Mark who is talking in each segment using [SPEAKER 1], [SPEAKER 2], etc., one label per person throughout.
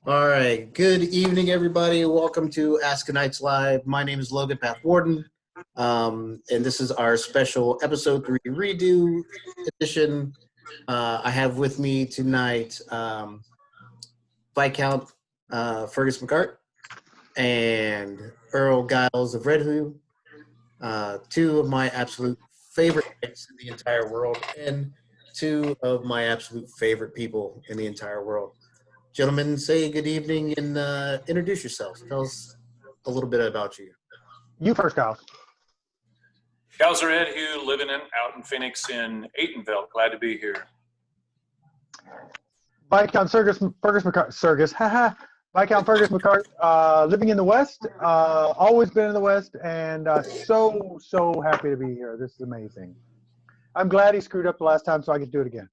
[SPEAKER 1] All right. Good evening, everybody. Welcome to Ask a Knights Live. My name is Logan Path Warden, and this is our special episode 3 redo edition. I have with me tonight Viscount Fergus McCart and Earl Giles of Red Who, two of my absolute favorite knights in the entire world, and two of my absolute favorite people in the entire world. Gentlemen, say good evening and introduce yourselves. Tell us a little bit about you.
[SPEAKER 2] You first, Kyle.
[SPEAKER 3] Gals Red Hugh, living out in Phoenix in Aytonville. Glad to be here.
[SPEAKER 2] Viscount Fergus McCart, Viscount Fergus McCart, living in the West, always been in the West, and so happy to be here. This is amazing. I'm glad he screwed up the last time so I can do it again.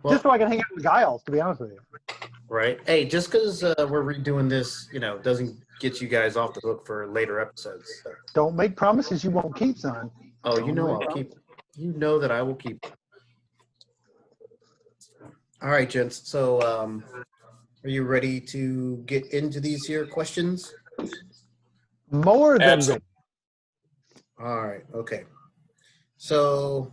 [SPEAKER 2] Well, just so I can hang out with Giles, to be honest with you.
[SPEAKER 1] Right. Hey, just because we're redoing this, doesn't get you guys off the hook for later episodes. So.
[SPEAKER 2] Don't make promises you won't keep, son.
[SPEAKER 1] Oh, I'll keep. You know that I will keep. All right, gents. So, are you ready to get into these here questions?
[SPEAKER 2] More than ready.
[SPEAKER 1] All right. Okay. So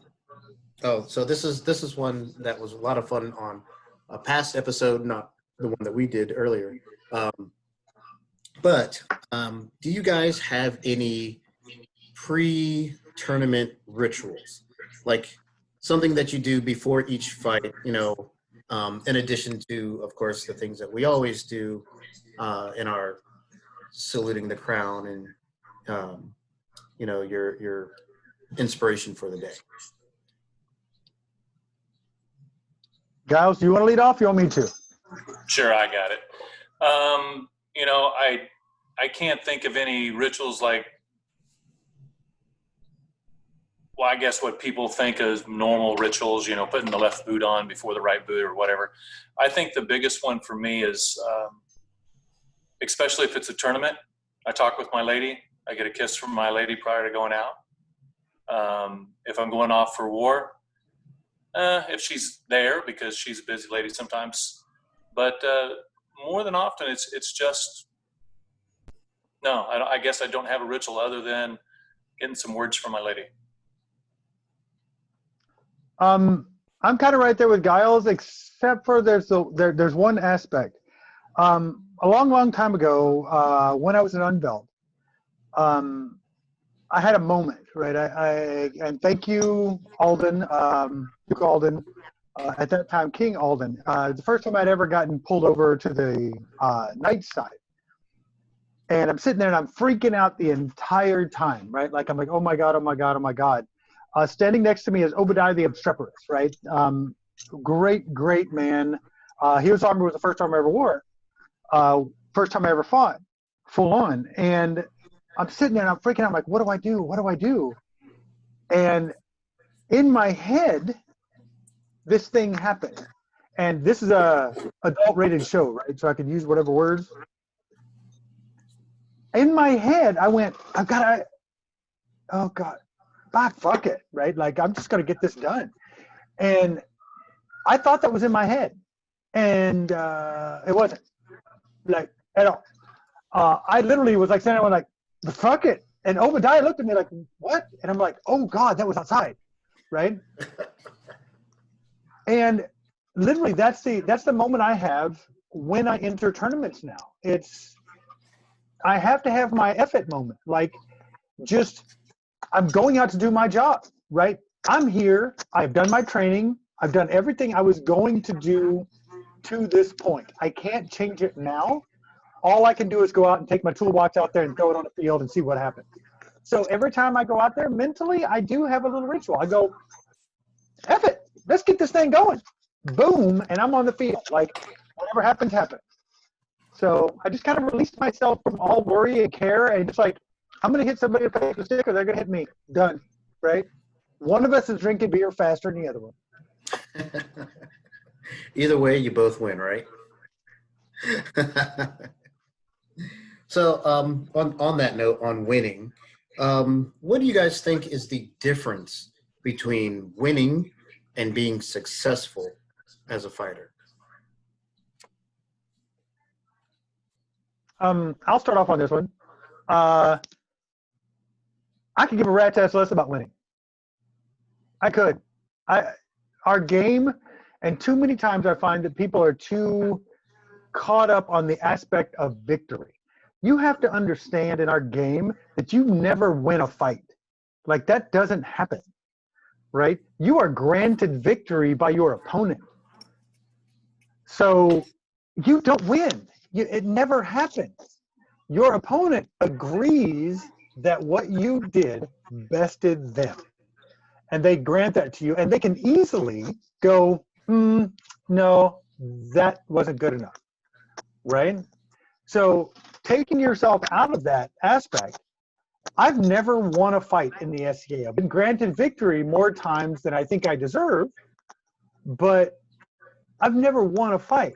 [SPEAKER 1] this is one that was a lot of fun on a past episode, not the one that we did earlier. But do you guys have any pre-tournament rituals, like something that you do before each fight? In addition to, of course, the things that we always do in our saluting the crown and your inspiration for the day.
[SPEAKER 2] Giles, do you want to lead off? You want me to?
[SPEAKER 3] Sure, I got it. I can't think of any rituals like, well, I guess what people think of normal rituals, putting the left boot on before the right boot or whatever. I think the biggest one for me is, especially if it's a tournament, I talk with my lady. I get a kiss from my lady prior to going out. If I'm going off for war, if she's there, because she's a busy lady sometimes, but more than often it's just no. I guess I don't have a ritual other than getting some words from my lady.
[SPEAKER 2] I'm kind of right there with Giles, except for there's one aspect. A long time ago, when I was an unbelt, I had a moment, right? And thank you, Alden, Duke Alden, at that time, King Alden. The first time I'd ever gotten pulled over to the night side. And I'm sitting there and I'm freaking out the entire time, right? Like I'm like, oh my God, oh my God, oh my God. Standing next to me is Obadiah the Obstreperous, right? Great man. His armor was the first armor I ever wore. First time I ever fought, full on. And I'm sitting there and I'm freaking out. I'm like, what do I do? What do I do? And in my head, this thing happened. And this is a adult-rated show, right? So I could use whatever words. In my head, I went, oh God, fuck it, right? Like, I'm just going to get this done. And I thought that was in my head. And it wasn't, like, at all. I literally was like, saying, I was like, fuck it. And Obadiah looked at me like, what? And I'm like, oh God, that was outside, right? And literally that's the moment I have when I enter tournaments now. I have to have my F it moment. Like, I'm going out to do my job, right? I'm here. I've done my training. I've done everything I was going to do to this point. I can't change it now. All I can do is go out and take my toolbox out there and throw it on the field and see what happens. So every time I go out there, mentally, I do have a little ritual. I go, F it, let's get this thing going. Boom, and I'm on the field. Like, whatever happens, happens. So I just kind of released myself from all worry and care, and just like, I'm going to hit somebody with a stick or they're going to hit me. Done, right? One of us is drinking beer faster than the other one.
[SPEAKER 1] Either way, you both win, right? So on that note, on winning, what do you guys think is the difference between winning and being successful as a fighter?
[SPEAKER 2] I'll start off on this one. I could give a rat's ass less about winning. I could. Our game, and too many times I find that people are too caught up on the aspect of victory. You have to understand in our game that you never win a fight. Like, that doesn't happen, right? You are granted victory by your opponent. So you don't win. It never happens. Your opponent agrees that what you did bested them. And they grant that to you. And they can easily go, no, that wasn't good enough, right? So taking yourself out of that aspect, I've never won a fight in the SCA. I've been granted victory more times than I think I deserve, but I've never won a fight.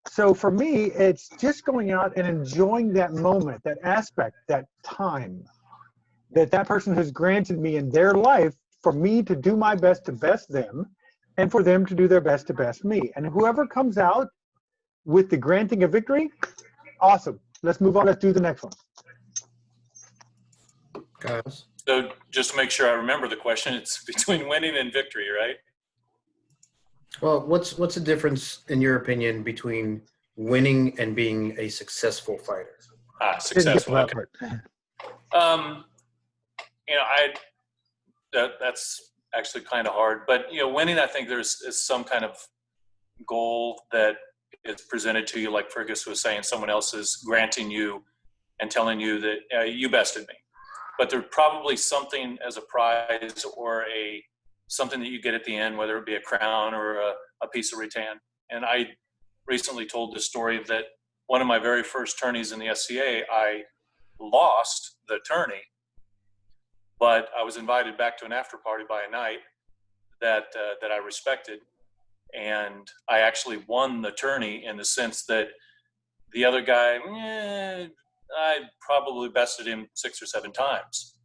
[SPEAKER 2] So for me, it's just going out and enjoying that moment, that aspect, that time that person has granted me in their life for me to do my best to best them and for them to do their best to best me. And whoever comes out with the granting of victory, awesome. Let's move on. Let's do the next one.
[SPEAKER 1] Guys.
[SPEAKER 3] So just to make sure I remember the question, it's between winning and victory, right?
[SPEAKER 1] Well, what's the difference, in your opinion, between winning and being a successful fighter?
[SPEAKER 3] Successful. Okay. That's actually kind of hard. But winning, I think is some kind of goal that is presented to you, like Fergus was saying. Someone else is granting you and telling you that you bested me. But there's probably something as a prize or something that you get at the end, whether it be a crown or a piece of rattan. And I recently told this story that one of my very first tourneys in the SCA, I lost the tourney, but I was invited back to an after party by a knight that I respected. And I actually won the tourney in the sense that the other guy, I probably bested him 6 or 7 times.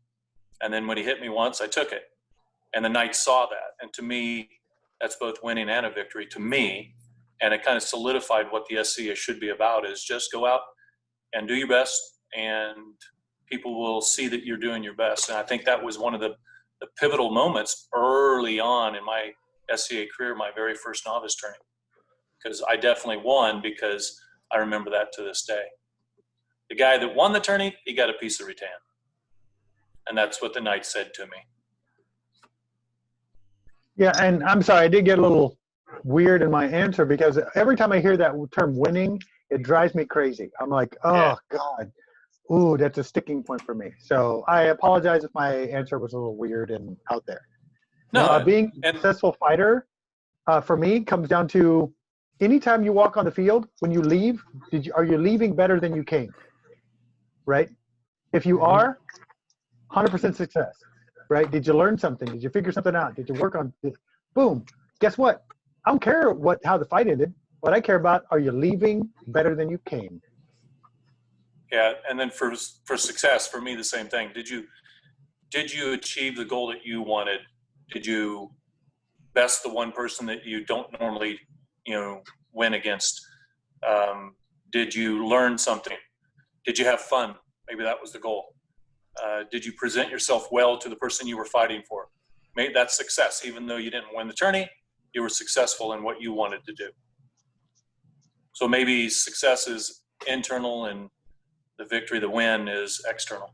[SPEAKER 3] And then when he hit me once, I took it. And the knight saw that. And to me, that's both winning and a victory to me. And it kind of solidified what the SCA should be about, is just go out and do your best, and people will see that you're doing your best. And I think that was one of the pivotal moments early on in my SCA career, my very first novice tourney. Because I definitely won, because I remember that to this day. The guy that won the tourney, he got a piece of rattan. And that's what the knight said to me.
[SPEAKER 2] Yeah, and I'm sorry, I did get a little weird in my answer, because every time I hear that term winning, it drives me crazy. I'm like, oh, God. Ooh, that's a sticking point for me. So I apologize if my answer was a little weird and out there.
[SPEAKER 3] No,
[SPEAKER 2] being a successful fighter, for me, comes down to anytime you walk on the field, when you leave, are you leaving better than you came? Right? If you are, 100% success. Right? Did you learn something? Did you figure something out? Did you work on it? Boom. Guess what? I don't care how the fight ended. What I care about, are you leaving better than you came?
[SPEAKER 3] Yeah, and then for success, for me, the same thing. Did you achieve the goal that you wanted? Did you best the one person that you don't normally, win against? Did you learn something? Did you have fun? Maybe that was the goal. Did you present yourself well to the person you were fighting for? Maybe that's success. Even though you didn't win the tourney, you were successful in what you wanted to do. So maybe success is internal and the victory, the win, is external.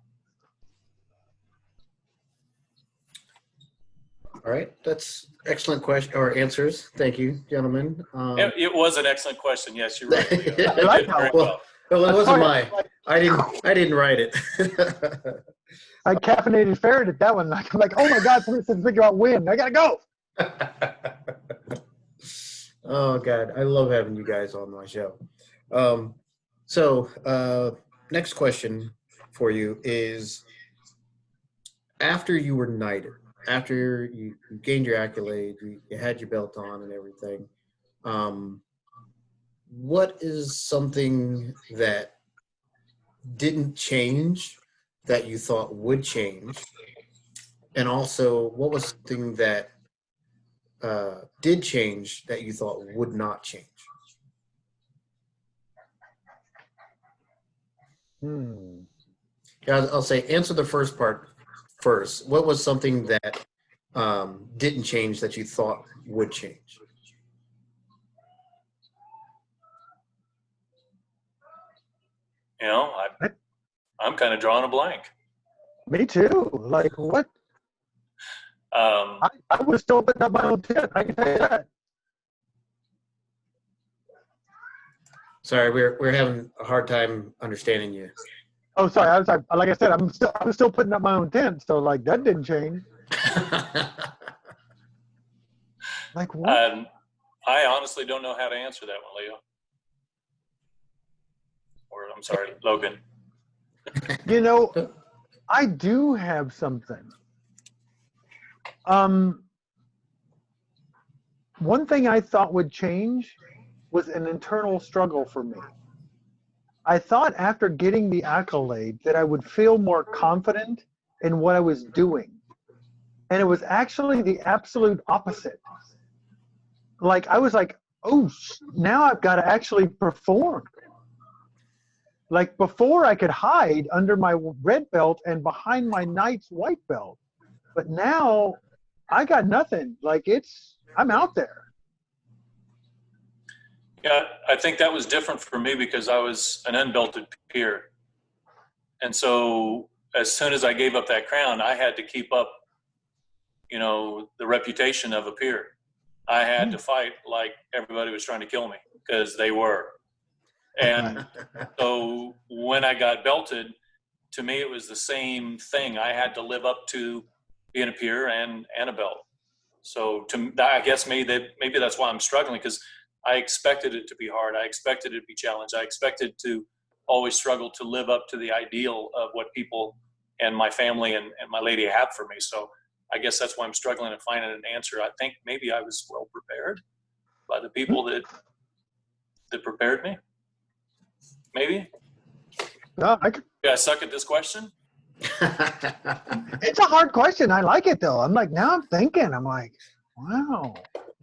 [SPEAKER 1] All right, that's excellent question or answers. Thank you, gentlemen.
[SPEAKER 3] It was an excellent question. Yes, you're right.
[SPEAKER 2] I like that.
[SPEAKER 1] Well, it wasn't mine. I didn't write it.
[SPEAKER 2] I caffeinated ferret at that one. I'm like, oh my God, somebody said figure out win. I gotta go.
[SPEAKER 1] Oh God, I love having you guys on my show. Next question for you is: after you were knighted, after you gained your accolade, you had your belt on and everything, what is something that didn't change that you thought would change? And also, what was something that did change that you thought would not change?
[SPEAKER 2] Hmm.
[SPEAKER 1] Yeah, I'll say answer the first part first. What was something that didn't change that you thought would change?
[SPEAKER 3] You know, I'm kind of drawing a blank.
[SPEAKER 2] Me too. Like what?
[SPEAKER 3] Um,
[SPEAKER 2] I was still putting up my own tent. I can tell you that.
[SPEAKER 1] Sorry, we're having a hard time understanding you.
[SPEAKER 2] Oh, sorry. I was like I said, I'm still putting up my own tent. So like that didn't change. Like what?
[SPEAKER 3] I honestly don't know how to answer that one, Leo. Or I'm sorry, Logan.
[SPEAKER 2] You know, I do have something. One thing I thought would change was an internal struggle for me. I thought after getting the accolade that I would feel more confident in what I was doing. And it was actually the absolute opposite. Like, I was like, oh, now I've got to actually perform. Like, before I could hide under my red belt and behind my knight's white belt. But now I got nothing. Like, I'm out there.
[SPEAKER 3] Yeah, I think that was different for me because I was an unbelted peer. And so as soon as I gave up that crown, I had to keep up, you know, the reputation of a peer. I had to fight like everybody was trying to kill me because they were. And so when I got belted, to me, it was the same thing. I had to live up to being a peer and a belt. So I guess maybe that's why I'm struggling, because I expected it to be hard. I expected it to be challenged. I expected to always struggle to live up to the ideal of what people and my family and my lady have for me. So I guess that's why I'm struggling to find an answer. I think maybe I was well prepared by the people that prepared me. Maybe.
[SPEAKER 2] No,
[SPEAKER 3] Yeah, I suck at this question.
[SPEAKER 2] it's a hard question. I like it though. I'm like, now I'm thinking. I'm like, wow.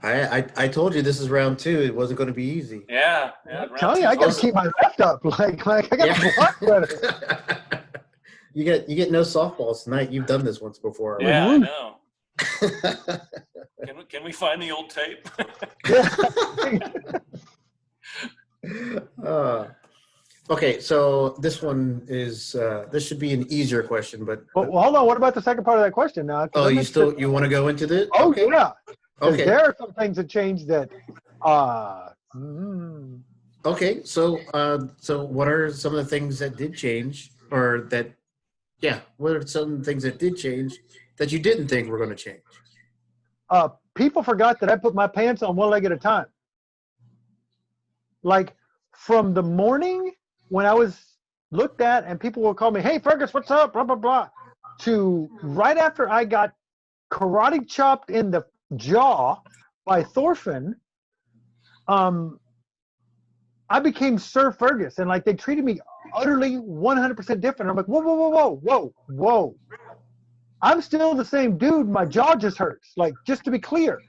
[SPEAKER 1] I told you this is round 2. It wasn't going to be easy.
[SPEAKER 3] Yeah.
[SPEAKER 2] I'm telling you, I got to keep my left up. Like I got to block better.
[SPEAKER 1] You get no softballs tonight. You've done this once before.
[SPEAKER 3] Yeah, I know. Can we find the old tape?
[SPEAKER 1] Okay, so this one is this should be an easier question, but
[SPEAKER 2] well, hold on. What about the second part of that question now?
[SPEAKER 1] oh, you want to go into this?
[SPEAKER 2] Oh,
[SPEAKER 1] okay.
[SPEAKER 2] yeah.
[SPEAKER 1] Okay.
[SPEAKER 2] There are some things that changed that.
[SPEAKER 1] Okay, so what are some of the things that did change, or that? Yeah, what are some things that did change that you didn't think were going to change?
[SPEAKER 2] People forgot that I put my pants on one leg at a time. Like from the morning when I was looked at and people would call me, "Hey, Fergus, what's up?" Blah blah blah. To right after I got karate chopped in the jaw by Thorfinn, I became Sir Fergus, and like they treated me utterly 100% different. I'm like, whoa, whoa, whoa, whoa, whoa, whoa. I'm still the same dude. My jaw just hurts. Like, just to be clear,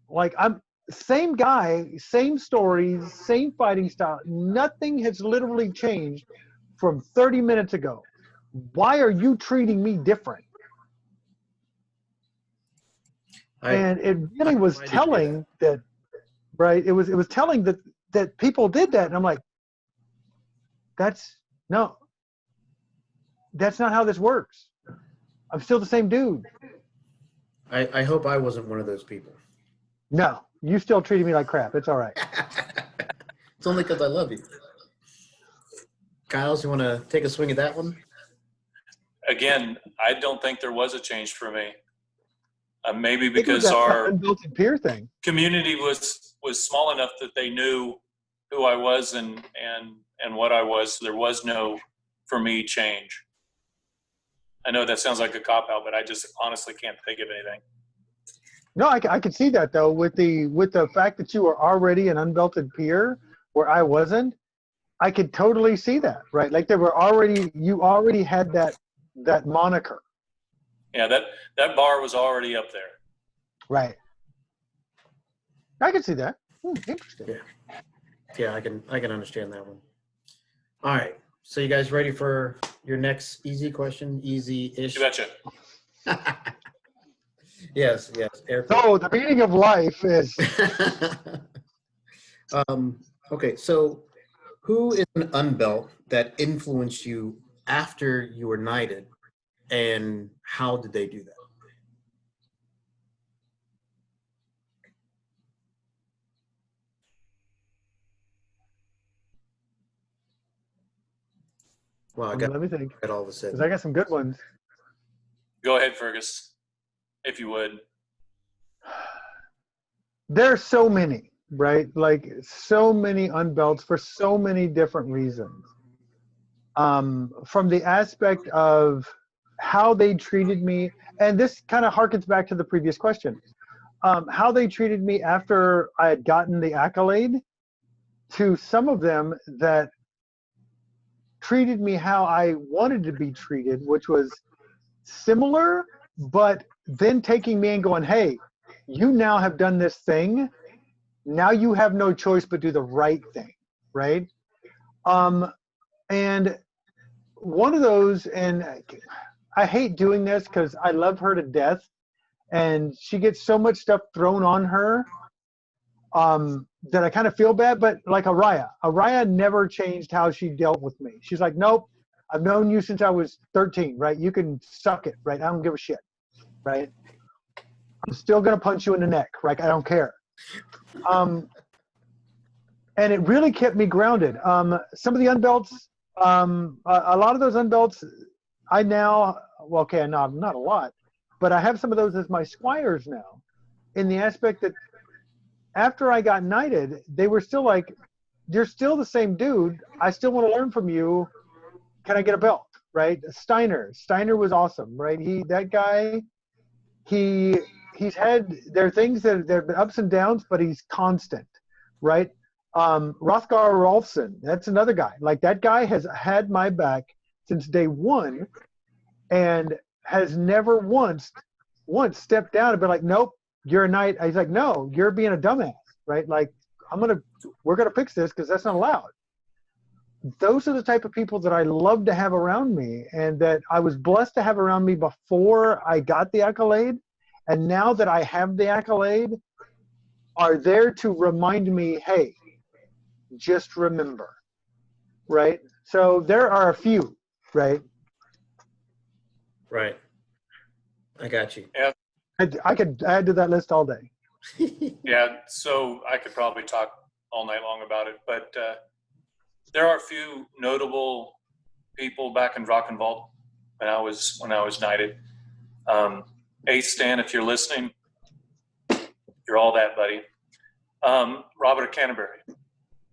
[SPEAKER 2] like I'm same guy, same stories, same fighting style. Nothing has literally changed from 30 minutes ago. Why are you treating me different? And it really was telling that, right? It was telling that people did that, and I'm like, that's not how this works. I'm still the same dude.
[SPEAKER 1] I hope I wasn't one of those people.
[SPEAKER 2] No, you still treated me like crap. It's all right.
[SPEAKER 1] It's only because I love you. Kyles, you want to take a swing at that one?
[SPEAKER 3] Again, I don't think there was a change for me. Maybe because our
[SPEAKER 2] unbuilt peer thing
[SPEAKER 3] community was small enough that they knew who I was and what I was. There was no, for me, change. I know that sounds like a cop-out, but I just honestly can't think of anything.
[SPEAKER 2] No, I can see that though with the fact that you were already an unbelted peer where I wasn't. I could totally see that, right? Like you already had that moniker.
[SPEAKER 3] Yeah, that bar was already up there.
[SPEAKER 2] Right. I can see that. Interesting.
[SPEAKER 1] Yeah, I can understand that one. All right. So you guys ready for your next easy question? Easy-ish.
[SPEAKER 3] You betcha.
[SPEAKER 1] Yes. Airport.
[SPEAKER 2] So the meaning of life is
[SPEAKER 1] Okay, so who is an unbelt that influenced you after you were knighted, and how did they do that? Well, I got
[SPEAKER 2] let me think,
[SPEAKER 1] it all of a
[SPEAKER 2] because
[SPEAKER 1] sudden.
[SPEAKER 2] I got some good ones.
[SPEAKER 3] Go ahead, Fergus, if you would.
[SPEAKER 2] There's so many, right? Like so many unbelts for so many different reasons. From the aspect of how they treated me, and this kind of harkens back to the previous question, how they treated me after I had gotten the accolade, to some of them that treated me how I wanted to be treated, which was similar, but then taking me and going, hey, you now have done this thing. Now you have no choice but do the right thing, right? And one of those, and I hate doing this because I love her to death, and she gets so much stuff thrown on her that I kind of feel bad. But like Araya never changed how she dealt with me. She's like, nope, I've known you since I was 13, right? You can suck it, right? I don't give a shit, right? I'm still gonna punch you in the neck, right? I don't care. And it really kept me grounded. Some of the unbelts, a lot of those unbelts, I now, well, okay, not a lot, but I have some of those as my squires now, in the aspect that after I got knighted, they were still like, you're still the same dude. I still want to learn from you. Can I get a belt? Right? Steiner was awesome, right? That guy, he's had, there are things that there have been ups and downs, but he's constant, right? Rothgar Rolfson, that's another guy. Like that guy has had my back since day one, and has never once stepped down and been like, nope, you're a knight. He's like, no, you're being a dumbass, right? Like we're gonna fix this because that's not allowed. Those are the type of people that I love to have around me, and that I was blessed to have around me before I got the accolade, and now that I have the accolade, are there to remind me, hey, just remember, right? So there are a few, right?
[SPEAKER 1] Right. I got you.
[SPEAKER 3] Yeah.
[SPEAKER 2] I could add to that list all day.
[SPEAKER 3] Yeah, so I could probably talk all night long about it, but there are a few notable people back in Rock and Vault when I was knighted. Ace Stan, if you're listening, you're all that, buddy. Robert Canterbury,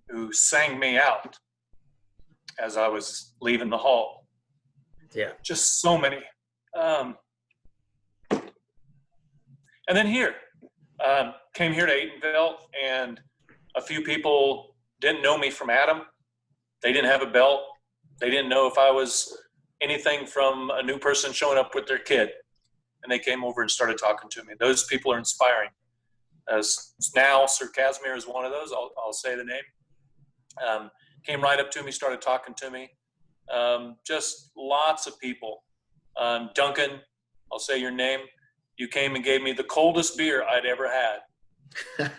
[SPEAKER 3] who sang me out as I was leaving the hall.
[SPEAKER 1] Yeah.
[SPEAKER 3] Just so many. And then here, came here to Aytonville, and a few people didn't know me from Adam. They didn't have a belt. They didn't know if I was anything from a new person showing up with their kid. And they came over and started talking to me. Those people are inspiring. As now, Sir Casimir is one of those. I'll say the name. Came right up to me, started talking to me. Just lots of people. Duncan, I'll say your name. You came and gave me the coldest beer I'd ever had,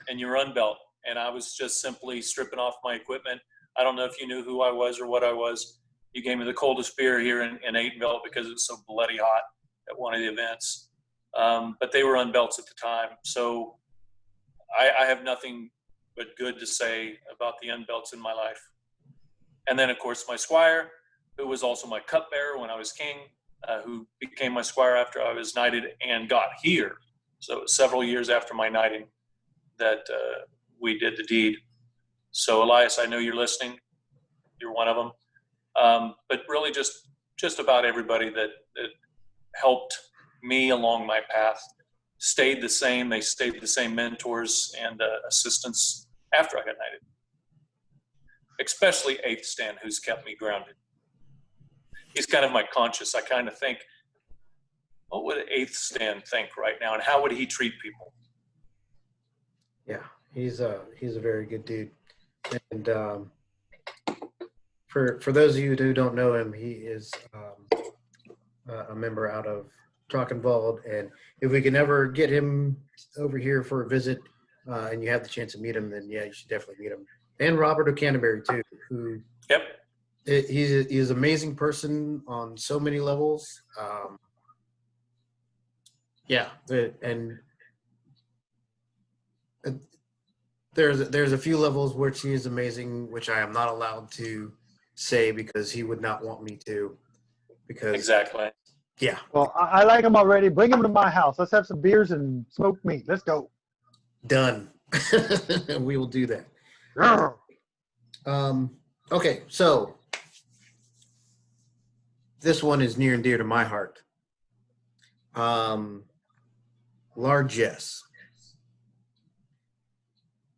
[SPEAKER 3] and your unbelt. And I was just simply stripping off my equipment. I don't know if you knew who I was or what I was. You gave me the coldest beer here in Aytonville because it was so bloody hot at one of the events. But they were unbelts at the time. So I have nothing but good to say about the unbelts in my life. And then, of course, my squire, who was also my cupbearer when I was king, who became my squire after I was knighted and got here. So several years after my knighting that we did the deed. So Elias, I know you're listening. You're one of them. But really just about everybody that helped me along my path stayed the same. They stayed the same mentors and assistants after I got knighted. Especially Eighth Stan, who's kept me grounded. He's kind of my conscience. I kind of think, what would Eighth Stan think right now, and how would he treat people?
[SPEAKER 1] Yeah, he's a very good dude, and For those of you who don't know him, he is a member out of Talkenwald, and if we can ever get him over here for a visit, and you have the chance to meet him, then yeah, you should definitely meet him. And Robert O'Canterbury too, who
[SPEAKER 3] Yep.
[SPEAKER 1] he's an amazing person on so many levels. Yeah, and there's a few levels which he is amazing, which I am not allowed to say because he would not want me to. Because
[SPEAKER 3] Exactly.
[SPEAKER 1] yeah,
[SPEAKER 2] Well, I like him already. Bring him to my house. Let's have some beers and smoked meat. Let's go.
[SPEAKER 1] done. We will do that.
[SPEAKER 2] Grr.
[SPEAKER 1] Okay, so this one is near and dear to my heart. Largesse.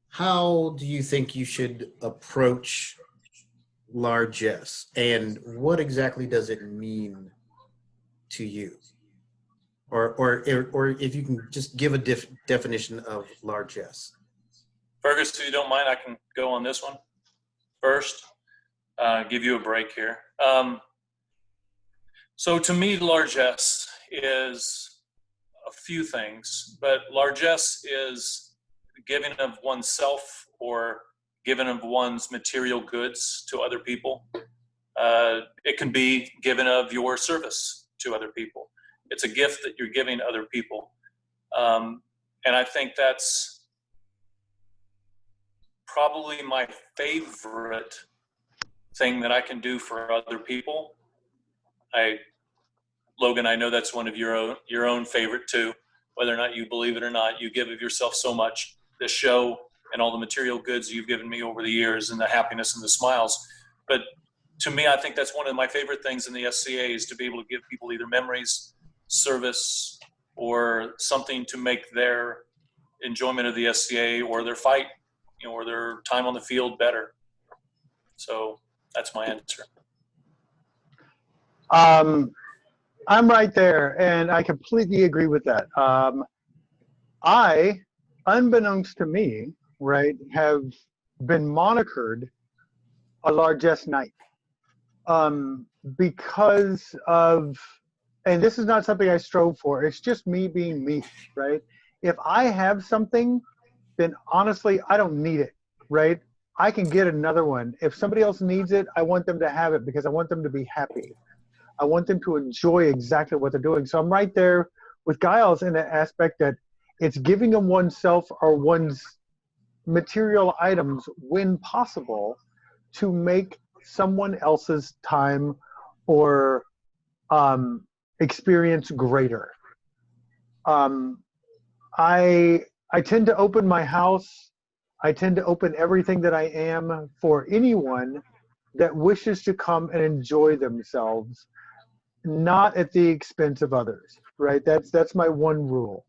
[SPEAKER 1] How do you think you should approach largesse, and what exactly does it mean to you? Or if you can just give a definition of largesse.
[SPEAKER 3] Fergus, if you don't mind, I can go on this one first. Give you a break here. So to me, largesse is a few things, but largesse is giving of oneself or giving of one's material goods to other people. It can be given of your service to other people. It's a gift that you're giving other people. And I think that's probably my favorite thing that I can do for other people. Logan, I know that's one of your own favorite too. Whether or not you believe it or not, you give of yourself so much. This show and all the material goods you've given me over the years, and the happiness and the smiles. But to me, I think that's one of my favorite things in the SCA is to be able to give people either memories, service, or something to make their enjoyment of the SCA or their fight, or their time on the field better. So that's my answer.
[SPEAKER 2] I'm right there, and I completely agree with that. I, unbeknownst to me, right, have been monikered a largesse night because of, and this is not something I strove for, it's just me being me, right? If I have something, then honestly, I don't need it, right? I can get another one. If somebody else needs it, I want them to have it because I want them to be happy. I want them to enjoy exactly what they're doing. So I'm right there with Giles in the aspect that it's giving of oneself or one's material items when possible to make someone else's time or experience greater. I tend to open my house. I tend to open everything that I am for anyone that wishes to come and enjoy themselves, not at the expense of others, right? That's my one rule.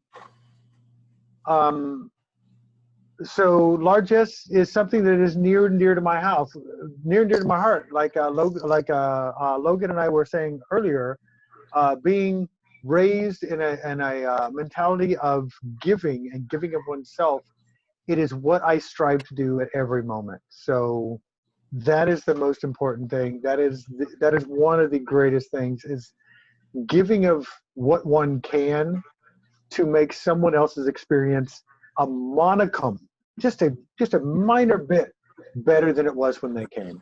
[SPEAKER 2] So largesse is something that is near and dear to my house, near and dear to my heart. Like Logan and I were saying earlier, being raised in a mentality of giving and giving of oneself, it is what I strive to do at every moment. So that is the most important thing. That is one of the greatest things, is giving of what one can to make someone else's experience a monicum, just a minor bit better than it was when they came.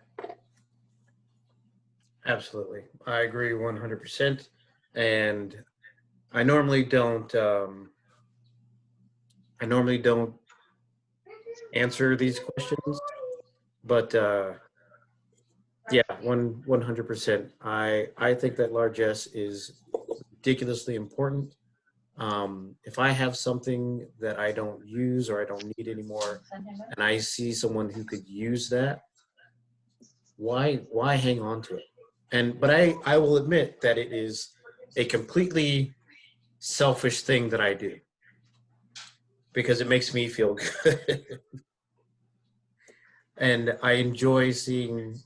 [SPEAKER 1] Absolutely, I agree 100%. And I normally don't. I normally don't answer these questions, but yeah, 100%. I think that largesse is ridiculously important. If I have something that I don't use or I don't need anymore, and I see someone who could use that, why hang on to it? But I will admit that it is a completely selfish thing that I do because it makes me feel good. And I enjoy seeing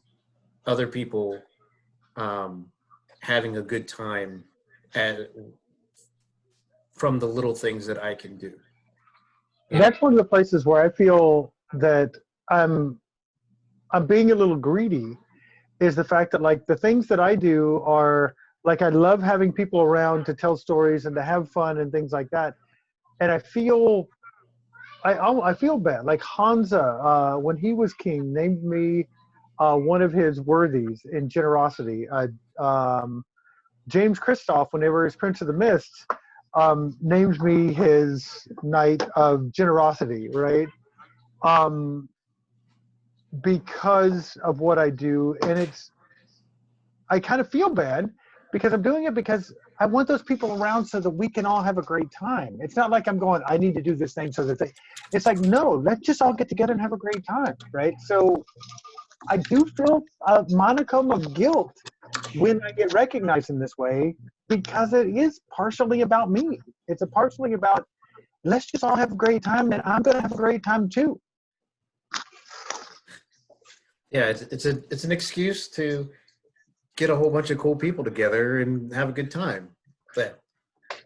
[SPEAKER 1] other people having a good time from the little things that I can do.
[SPEAKER 2] That's one of the places where I feel that I'm being a little greedy, is the fact that like the things that I do are like I love having people around to tell stories and to have fun and things like that. And I feel bad. Like Hansa, when he was king, named me one of his worthies in generosity. James Kristoff, whenever he's Prince of the Mist, named me his Knight of Generosity, right? Because of what I do. And I kind of feel bad because I'm doing it because I want those people around so that we can all have a great time. It's not like I'm going, I need to do this thing so that it's like, no, let's just all get together and have a great time, right? So I do feel a modicum of guilt when I get recognized in this way because it is partially about me. It's partially about, let's just all have a great time and I'm going to have a great time too.
[SPEAKER 1] Yeah, it's an excuse to get a whole bunch of cool people together and have a good time. But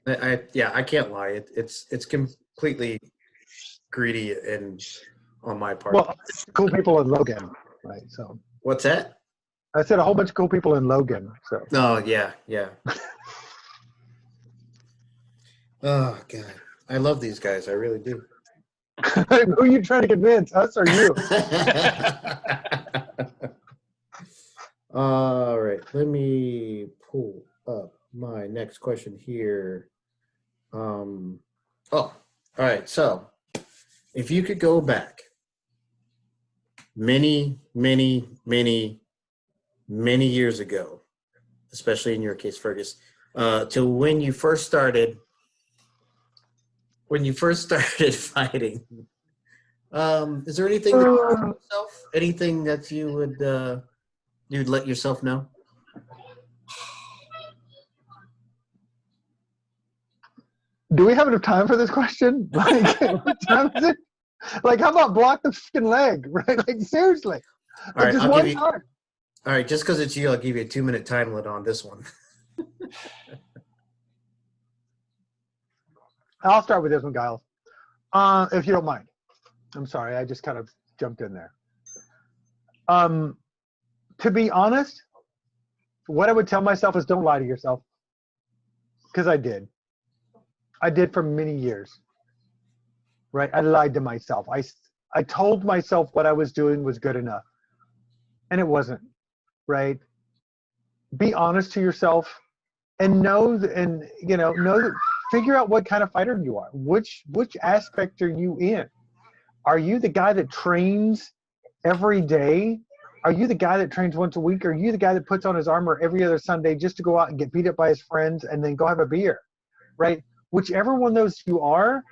[SPEAKER 1] I can't lie. It's completely greedy and on my part.
[SPEAKER 2] Well, cool people in Logan, right? So
[SPEAKER 1] What's that?
[SPEAKER 2] I said a whole bunch of cool people in Logan. So
[SPEAKER 1] Oh yeah. Oh God, I love these guys. I really do.
[SPEAKER 2] who are you trying to convince, us or you?
[SPEAKER 1] All right, let me pull up my next question here. All right. So, if you could go back many, many, many, many years ago, especially in your case, Fergus, to when you first started fighting, is there anything that you would tell yourself? Anything that you would you'd let yourself know?
[SPEAKER 2] Do we have enough time for this question? Like, what time is it? Like, how about block the fucking leg, right? Like, seriously.
[SPEAKER 1] All right,
[SPEAKER 2] just
[SPEAKER 1] I'll
[SPEAKER 2] one
[SPEAKER 1] give you.
[SPEAKER 2] time.
[SPEAKER 1] All right, just because it's you, I'll give you a 2-minute time limit on this one.
[SPEAKER 2] I'll start with this one, Giles. If you don't mind. I'm sorry, I just kind of jumped in there. To be honest, what I would tell myself is don't lie to yourself. Because I did. I did for many years. Right? I lied to myself. I told myself what I was doing was good enough. And it wasn't. Right? Be honest to yourself and know that figure out what kind of fighter you are. Which aspect are you in? Are you the guy that trains every day? Are you the guy that trains once a week? Or are you the guy that puts on his armor every other Sunday just to go out and get beat up by his friends and then go have a beer? Right? Whichever one of those you are,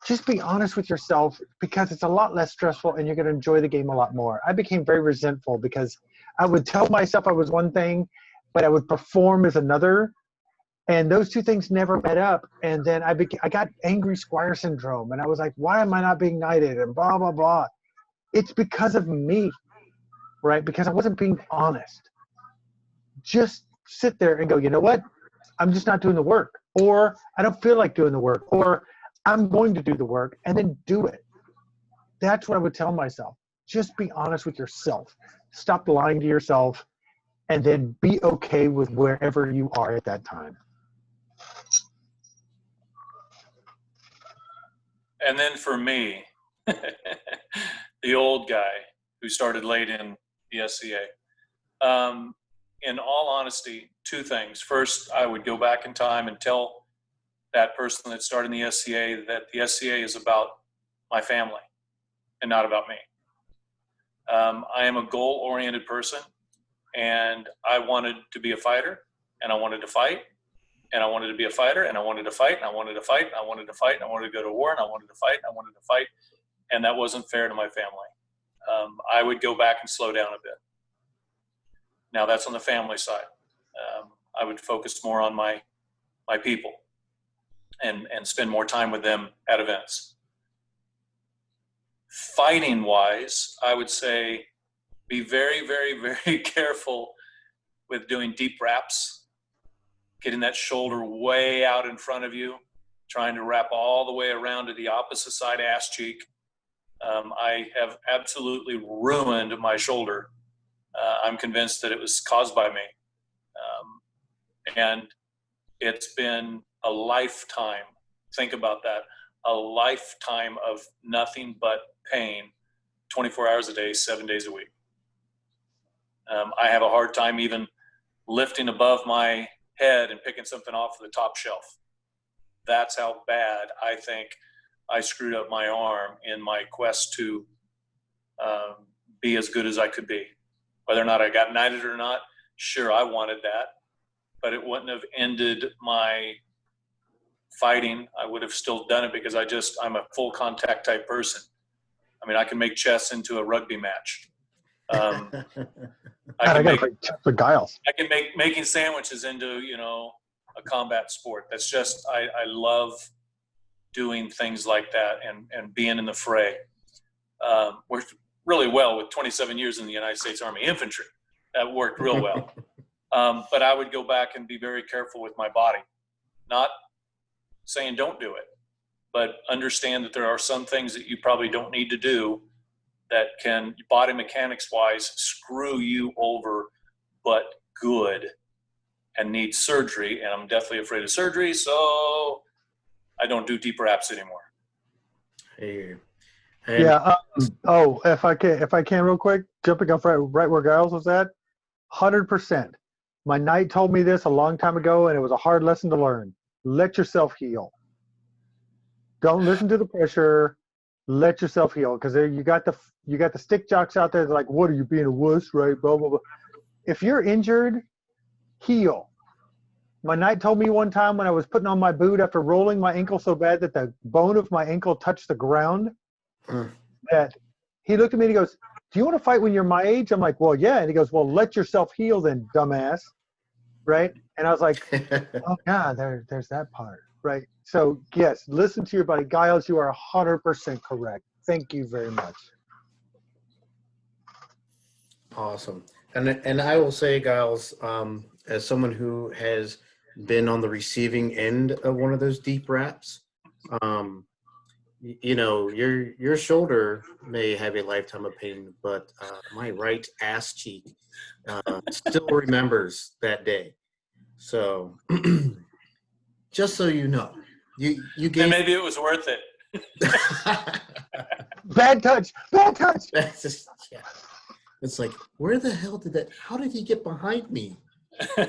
[SPEAKER 2] just be honest with yourself because it's a lot less stressful and you're going to enjoy the game a lot more. I became very resentful because I would tell myself I was one thing, but I would perform as another. And those two things never met up. And then I got angry Squire syndrome. And I was like, why am I not being knighted? And blah, blah, blah. It's because of me, right? Because I wasn't being honest. Just sit there and go, you know what? I'm just not doing the work. Or I don't feel like doing the work. Or I'm going to do the work and then do it. That's what I would tell myself. Just be honest with yourself. Stop lying to yourself and then be okay with wherever you are at that time.
[SPEAKER 3] And then for me, the old guy who started late in the SCA, in all honesty, two things. First, I would go back in time and tell that person that started in the SCA that the SCA is about my family and not about me. I am a goal-oriented person, and I wanted to be a fighter, and I wanted to fight, and I wanted to be a fighter, and I wanted to fight, and I wanted to fight, and I wanted to fight, and I wanted to go to war, and I wanted to fight, and I wanted to fight, and that wasn't fair to my family. I would go back and slow down a bit. Now that's on the family side. I would focus more on my people and spend more time with them at events. Fighting wise, I would say be very, very, very careful with doing deep wraps, getting that shoulder way out in front of you, trying to wrap all the way around to the opposite side ass cheek. I have absolutely ruined my shoulder I'm convinced that it was caused by me. And it's been a lifetime. Think about that. A lifetime of nothing but pain, 24 hours a day, 7 days a week. I have a hard time even lifting above my head and picking something off the top shelf. That's how bad I think I screwed up my arm in my quest to be as good as I could be. Whether or not I got knighted or not, sure, I wanted that, but it wouldn't have ended my fighting. I would have still done it because I'm a full contact type person. I mean, I can make chess into a rugby match. I can make making sandwiches into, a combat sport. That's just, I love doing things like that and being in the fray. Worked really well with 27 years in the United States Army Infantry. That worked real well. But I would go back and be very careful with my body. Not saying don't do it, but understand that there are some things that you probably don't need to do that can, body mechanics wise, screw you over, but good, and need surgery. And I'm deathly afraid of surgery, so I don't do deep wraps anymore.
[SPEAKER 1] Hey.
[SPEAKER 2] Yeah. If I can real quick, jumping off right where Giles was at, 100%. My knight told me this a long time ago, and it was a hard lesson to learn. Let yourself heal. Don't listen to the pressure. Let yourself heal, because you got the stick jocks out there. They're like, "What are you being a wuss?" Right? Blah blah blah. If you're injured, heal. My knight told me one time when I was putting on my boot after rolling my ankle so bad that the bone of my ankle touched the ground, that he looked at me and he goes, "Do you want to fight when you're my age?" I'm like, "Well, yeah." And he goes, "Well, let yourself heal then, dumbass." Right? And I was like, "Oh, yeah, there's that part." Right? So, yes, listen to your body. Giles, you are 100% correct. Thank you very much.
[SPEAKER 1] Awesome. And I will say, Giles, as someone who has been on the receiving end of one of those deep wraps, your shoulder may have a lifetime of pain, but my right ass cheek still remembers that day. So just so you know, you gave.
[SPEAKER 3] And maybe it was worth it.
[SPEAKER 2] Bad touch.
[SPEAKER 1] That's just, yeah. It's like, where the hell how did he get behind me?
[SPEAKER 3] I'm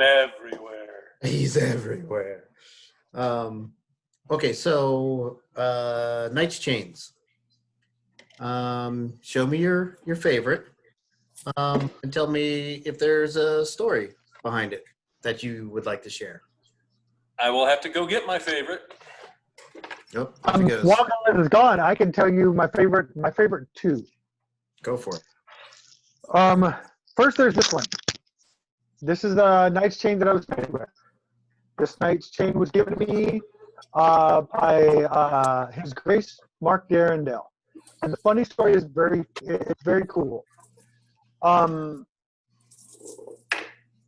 [SPEAKER 3] everywhere.
[SPEAKER 1] He's everywhere. Okay, so Knight's Chains. Show me your favorite, and tell me if there's a story behind it that you would like to share.
[SPEAKER 3] I will have to go get my favorite.
[SPEAKER 1] Nope.
[SPEAKER 2] While Gomez is gone, I can tell you my favorite two.
[SPEAKER 1] Go for it.
[SPEAKER 2] First, there's this one. This is the Knight's Chain that I was playing with. This Knight's Chain was given to me by His Grace Mark Darrendale, and the funny story is very cool.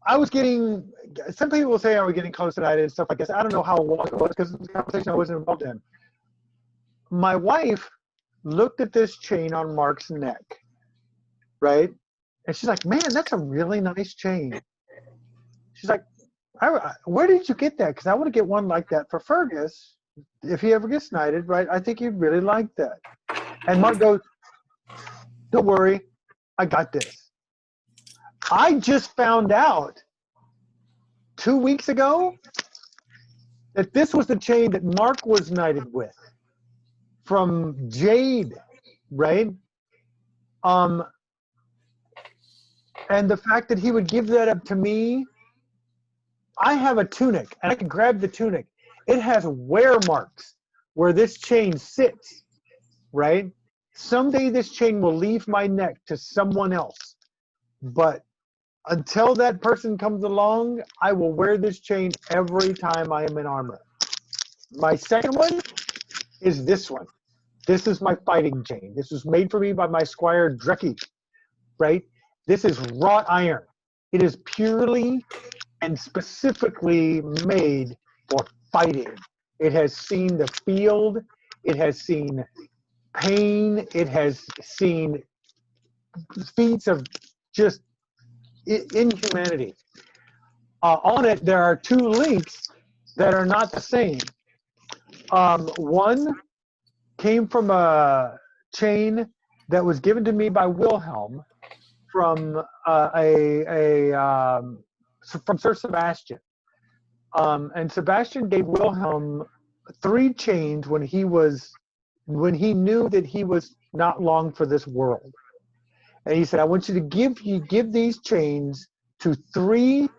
[SPEAKER 2] I was getting. Some people will say I was getting close tonight and stuff like this. I don't know how long it was because it was a conversation I wasn't involved in. My wife looked at this chain on Mark's neck, right? And she's like, "Man, that's a really nice chain." She's like, "Where did you get that? Because I want to get one like that for Fergus if he ever gets knighted, right? I think he'd really like that." And Mark goes, "Don't worry, I got this." I just found out 2 weeks ago that this was the chain that Mark was knighted with from Jade, right? And the fact that he would give that up to me, I have a tunic, and I can grab the tunic. It has wear marks where this chain sits, right? Someday this chain will leave my neck to someone else. But until that person comes along, I will wear this chain every time I am in armor. My second one is this one. This is my fighting chain. This was made for me by my squire Drecky, right? This is wrought iron. It is purely and specifically made for fighting. It has seen the field. It has seen pain. It has seen feats of just inhumanity. On it, there are 2 links that are not the same. One came from a chain that was given to me by Wilhelm from from Sir Sebastian. And Sebastian gave Wilhelm 3 chains when he knew that he was not long for this world. And he said, I want you to give these chains to 3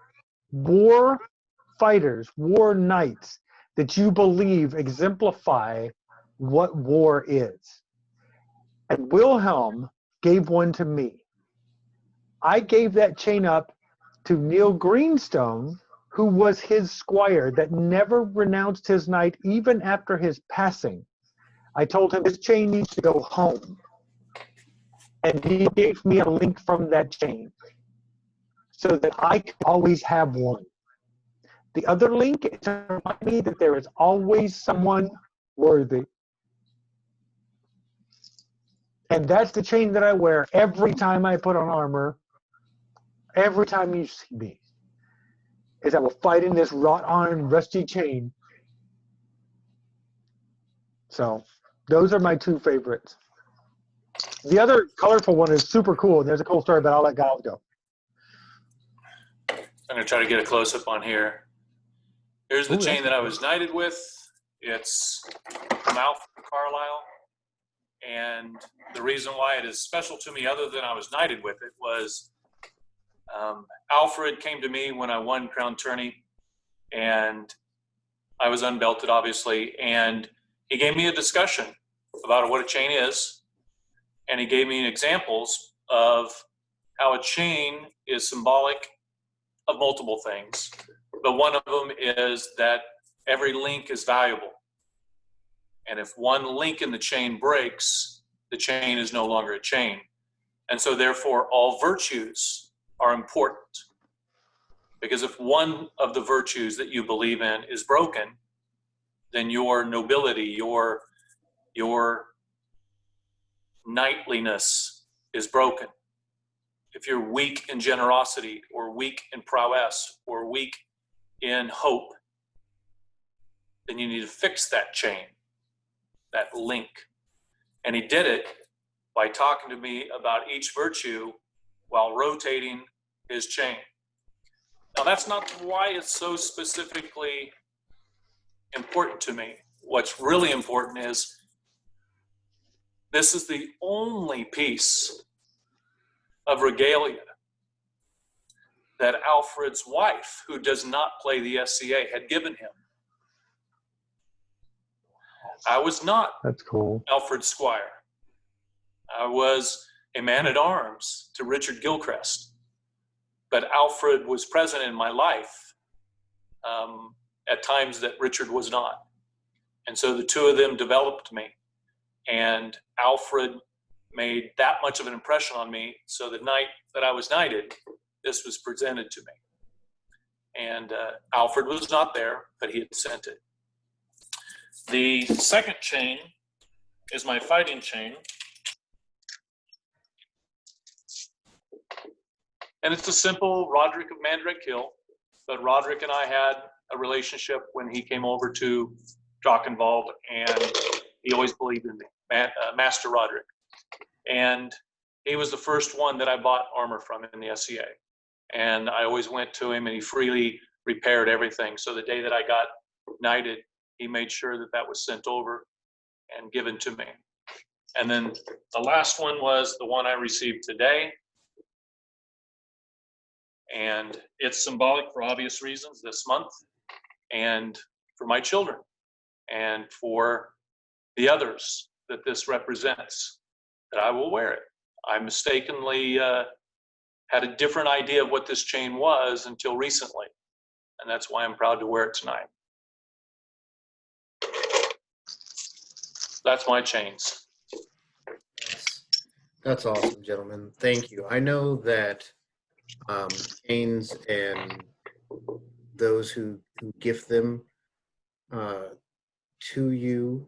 [SPEAKER 2] war fighters, war knights that you believe exemplify what war is. And Wilhelm gave one to me. I gave that chain up to Neil Greenstone, who was his squire that never renounced his knight even after his passing. I told him his chain needs to go home. And he gave me a link from that chain so that I could always have one. The other link is to remind me that there is always someone worthy. And that's the chain that I wear every time I put on armor. Every time you see me, is I will fight in this wrought iron rusty chain. So those are my 2 favorites. The other colorful one is super cool. There's a cool story, but I'll let Giles go.
[SPEAKER 3] I'm going to try to get a close-up on here. Here's the chain that I was knighted with. It's from Alfred Carlisle. And the reason why it is special to me, other than I was knighted with it, was Alfred came to me when I won Crown Tourney, and I was unbelted, obviously, and he gave me a discussion about what a chain is, and he gave me examples of how a chain is symbolic of multiple things, but one of them is that every link is valuable, and if one link in the chain breaks, the chain is no longer a chain, and so therefore all virtues are important, because if one of the virtues that you believe in is broken, then your nobility, your knightliness is broken. If you're weak in generosity or weak in prowess or weak in hope, then you need to fix that chain, that link. And he did it by talking to me about each virtue while rotating his chain. Now, that's not why it's so specifically important to me. What's really important is this is the only piece of regalia that Alfred's wife, who does not play the SCA, had given him. I was not
[SPEAKER 2] That's cool.
[SPEAKER 3] Alfred's squire. I was a man-at-arms to Richard Gilchrist. But Alfred was present in my life at times that Richard was not. And so the 2 of them developed me. And Alfred made that much of an impression on me. So the night that I was knighted, this was presented to me. And Alfred was not there, but he had sent it. The second chain is my fighting chain. And it's a simple Roderick of Mandrake Hill, but Roderick and I had a relationship when he came over to Drachenwald, and he always believed in me, Master Roderick. And he was the first one that I bought armor from in the SCA. And I always went to him, and he freely repaired everything. So the day that I got knighted, he made sure that that was sent over and given to me. And then the last one was the one I received today. And it's symbolic for obvious reasons this month, and for my children, and for the others that this represents, that I will wear it. I mistakenly had a different idea of what this chain was until recently, and that's why I'm proud to wear it tonight. That's my chains.
[SPEAKER 1] That's awesome, gentlemen. Thank you. I know that chains and those who gift them to you,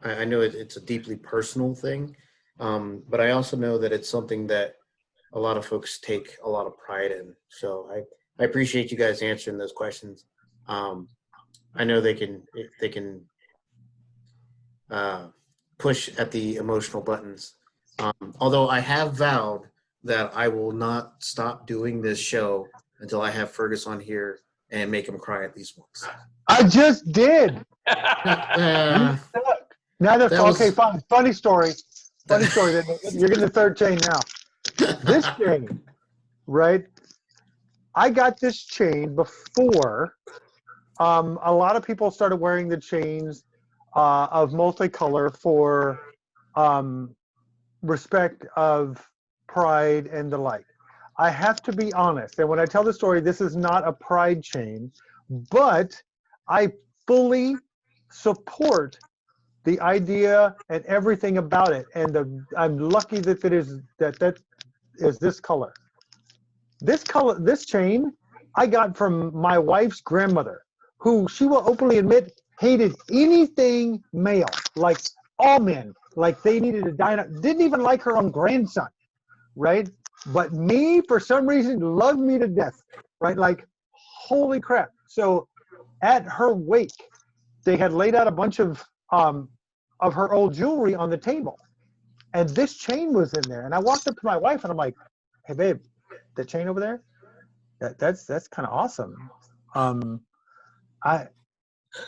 [SPEAKER 1] I know it's a deeply personal thing. But I also know that it's something that a lot of folks take a lot of pride in. So I appreciate you guys answering those questions. I know they can uh, push at the emotional buttons. Although I have vowed that I will not stop doing this show until I have Fergus on here and make him cry at least once.
[SPEAKER 2] I just did.
[SPEAKER 1] Uh,
[SPEAKER 2] Now they're
[SPEAKER 1] that
[SPEAKER 2] okay.
[SPEAKER 1] was-
[SPEAKER 2] Fine. Funny story. Funny story. You're getting the third chain now. This chain, right? I got this chain before a lot of people started wearing the chains of multicolor for respect of pride and the like. I have to be honest, and when I tell the story, this is not a pride chain, but I fully support the idea and everything about it. And I'm lucky that that is this color. This chain, I got from my wife's grandmother, who she will openly admit hated anything male, like all men, like they needed to die. Didn't even like her own grandson, right? But me, for some reason, loved me to death, right? Like, holy crap. So at her wake, they had laid out a bunch of her old jewelry on the table. And this chain was in there. And I walked up to my wife and I'm like, hey, babe, the chain over there? That's kind of awesome.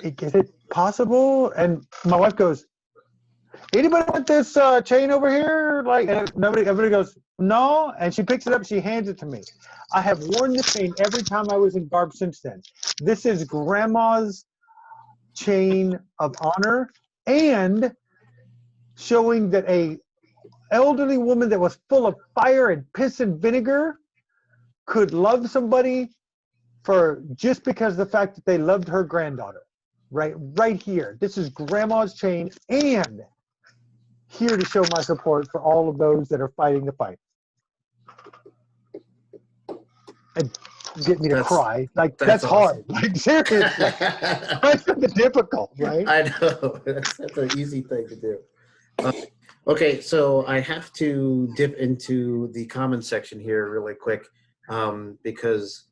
[SPEAKER 2] Is it possible? And my wife goes, anybody want this chain over here? Like, and everybody goes, no. And she picks it up, she hands it to me. I have worn this chain every time I was in garb since then. This is grandma's chain of honor and showing that a elderly woman that was full of fire and piss and vinegar could love somebody for just because of the fact that they loved her granddaughter. Right here. This is grandma's chain, and here to show my support for all of those that are fighting the fight. And get me to cry. Like, that's
[SPEAKER 1] awesome.
[SPEAKER 2] hard. Like, seriously. That's difficult, right?
[SPEAKER 1] I know. That's an easy thing to do. Okay, so I have to dip into the comment section here really quick because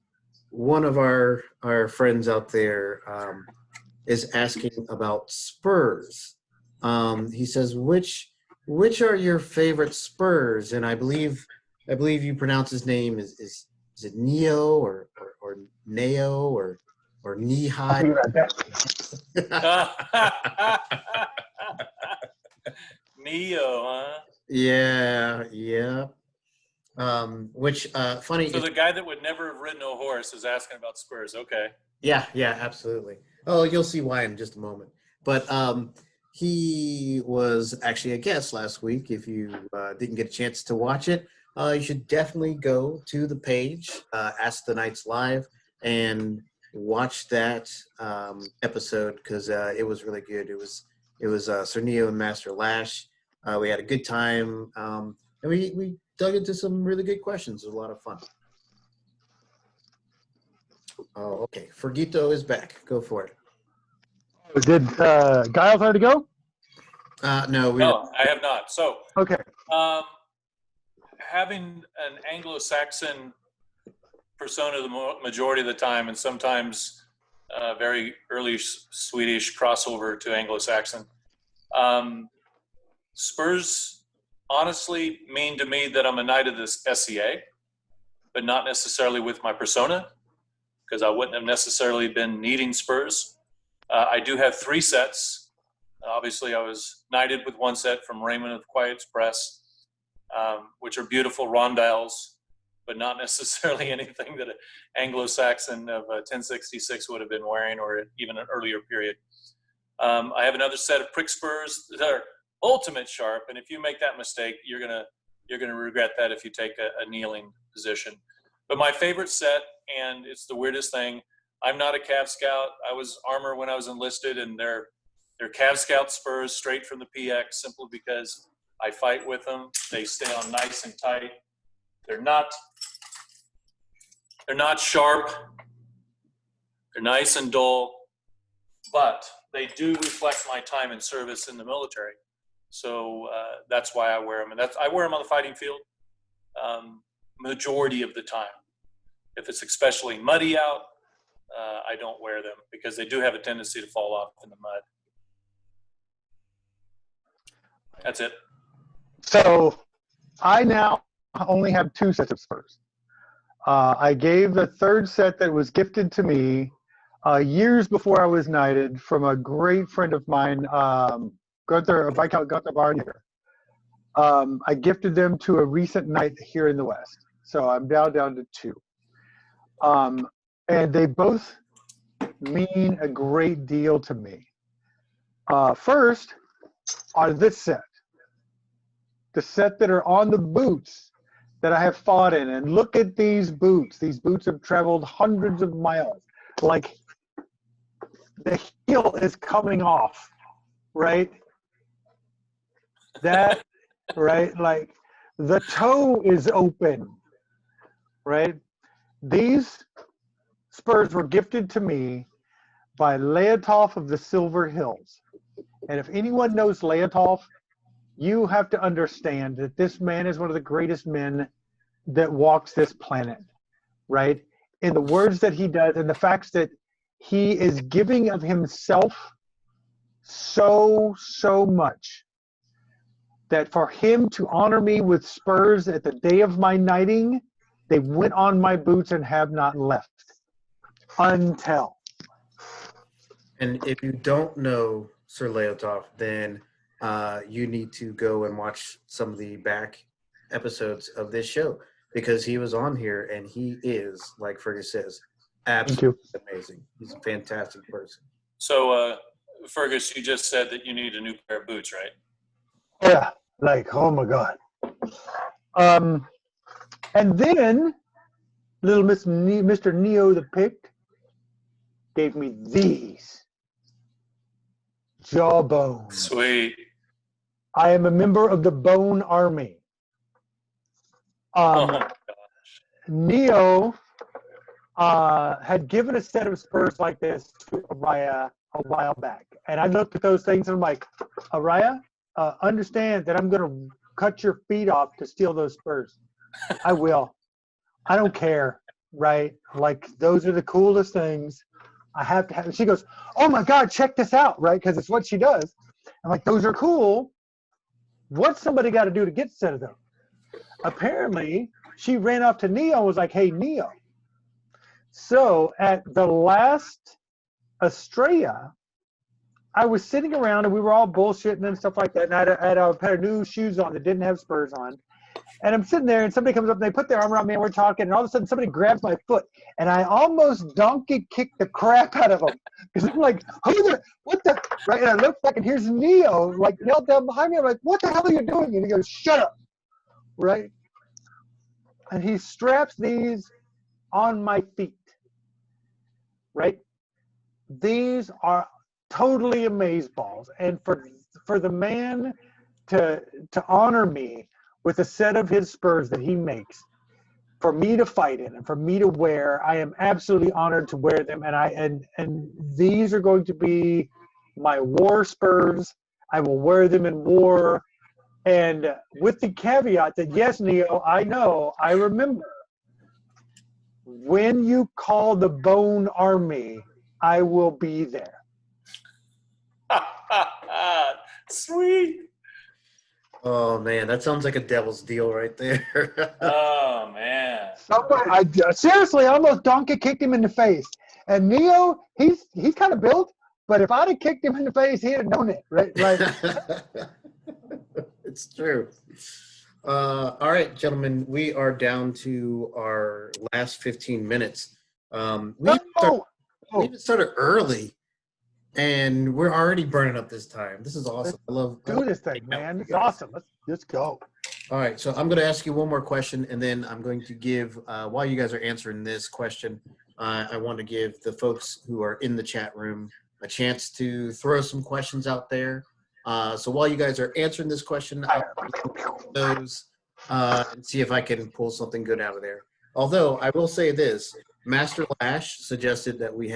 [SPEAKER 1] one of our friends out there is asking about Spurs. He says, which are your favorite Spurs? And I believe you pronounce his name is it Neo or Neo or knee high?
[SPEAKER 3] Neo, huh?
[SPEAKER 1] Yeah. Which funny.
[SPEAKER 3] So the guy that would never have ridden a horse is asking about Spurs. Okay.
[SPEAKER 1] Yeah, absolutely. Oh, you'll see why in just a moment. But he was actually a guest last week. If you didn't get a chance to watch it, you should definitely go to the page, Ask the Knights Live, and watch that episode because it was really good. It was Sir Neo and Master Lash. We had a good time, and we dug into some really good questions. It was a lot of fun. Oh, okay. Fergito is back. Go for it.
[SPEAKER 2] Did Giles already go?
[SPEAKER 3] No, I have not. So,
[SPEAKER 2] okay.
[SPEAKER 3] Having an Anglo-Saxon persona the majority of the time, and sometimes very early Swedish crossover to Anglo-Saxon, Spurs honestly mean to me that I'm a knight of this SCA, but not necessarily with my persona, because I wouldn't have necessarily been needing Spurs. I do have 3 sets. Obviously, I was knighted with 1 set from Raymond of the Quiet Express, which are beautiful rondelles, but not necessarily anything that an Anglo-Saxon of 1066 would have been wearing, or even an earlier period. I have another set of prick spurs that are ultimate sharp, and if you make that mistake, you're gonna regret that if you take a kneeling position. But my favorite set, and it's the weirdest thing, I'm not a Cav Scout. I was armor when I was enlisted, and they're Cav Scout spurs straight from the PX, simply because I fight with them. They stay on nice and tight. They're not sharp. They're nice and dull, but they do reflect my time in service in the military. So that's why I wear them. And I wear them on the fighting field majority of the time. If it's especially muddy out, I don't wear them because they do have a tendency to fall off in the mud. That's it.
[SPEAKER 2] So I now only have 2 sets of Spurs. I gave the third set that was gifted to me years before I was knighted from a great friend of mine, Viscount Gunther Barnier. I gifted them to a recent knight here in the West. So I'm now down to 2. And they both mean a great deal to me. First are this set. The set that are on the boots that I have fought in. And look at these boots. These boots have traveled hundreds of miles. Like, the heel is coming off, right? That, right? Like, the toe is open, right? These spurs were gifted to me by Leotolf of the Silver Hills. And if anyone knows Leotolf, you have to understand that this man is one of the greatest men that walks this planet, right? In the words that he does and the facts that he is giving of himself so much that for him to honor me with spurs at the day of my knighting, they went on my boots and have not left until.
[SPEAKER 1] And if you don't know Sir Leotolf, then you need to go and watch some of the back episodes of this show because he was on here and he is, like Fergus says, absolutely amazing. He's a fantastic person.
[SPEAKER 3] So, Fergus, you just said that you need a new pair of boots, right?
[SPEAKER 2] Yeah, like, oh my God. And then little Mr. Neo the Pict gave me these jawbones.
[SPEAKER 3] Sweet.
[SPEAKER 2] I am a member of the Bone Army.
[SPEAKER 3] Oh my gosh.
[SPEAKER 2] Neo had given a set of spurs like this to Araya a while back. And I looked at those things and I'm like, Araya, understand that I'm going to cut your feet off to steal those spurs. I will. I don't care, right? Like, those are the coolest things. I have to have it. She goes, oh my God, check this out, right? Because it's what she does. I'm like, those are cool. What's somebody got to do to get a set of them? Apparently, she ran off to Neo and was like, hey, Neo. So at the last Estrella, I was sitting around and we were all bullshitting and stuff like that. And I had a pair of new shoes on that didn't have spurs on. And I'm sitting there and somebody comes up and they put their arm around me and we're talking. And all of a sudden somebody grabs my foot and I almost donkey kicked the crap out of them. Because I'm like, what the, right? And I look back and here's Neo, like, knelt down behind me. I'm like, what the hell are you doing? And he goes, shut up, right? And he straps these on my feet, right? These are totally amazeballs. And for the man to honor me with a set of his spurs that he makes for me to fight in and for me to wear, I am absolutely honored to wear them. And these are going to be my war spurs. I will wear them in war. And with the caveat that, yes, Neo, I know, I remember, when you call the Bone Army, I will be there.
[SPEAKER 3] Sweet.
[SPEAKER 1] Oh, man, that sounds like a devil's deal right there.
[SPEAKER 3] Oh, man.
[SPEAKER 2] Seriously, I almost donkey kicked him in the face. And Neo, he's kind of built, but if I'd have kicked him in the face, he'd have known it, right?
[SPEAKER 1] It's true. All right, gentlemen, we are down to our last 15 minutes. We even started early, and we're already burning up this time. This is awesome.
[SPEAKER 2] Let's do this thing, man. It's awesome. Let's go.
[SPEAKER 1] All right, so I'm going to ask you one more question, and then I'm going to give, while you guys are answering this question, I want to give the folks who are in the chat room a chance to throw some questions out there. So while you guys are answering this question, I'll those and see if I can pull something good out of there. Although I will say this, Master Lash suggested that we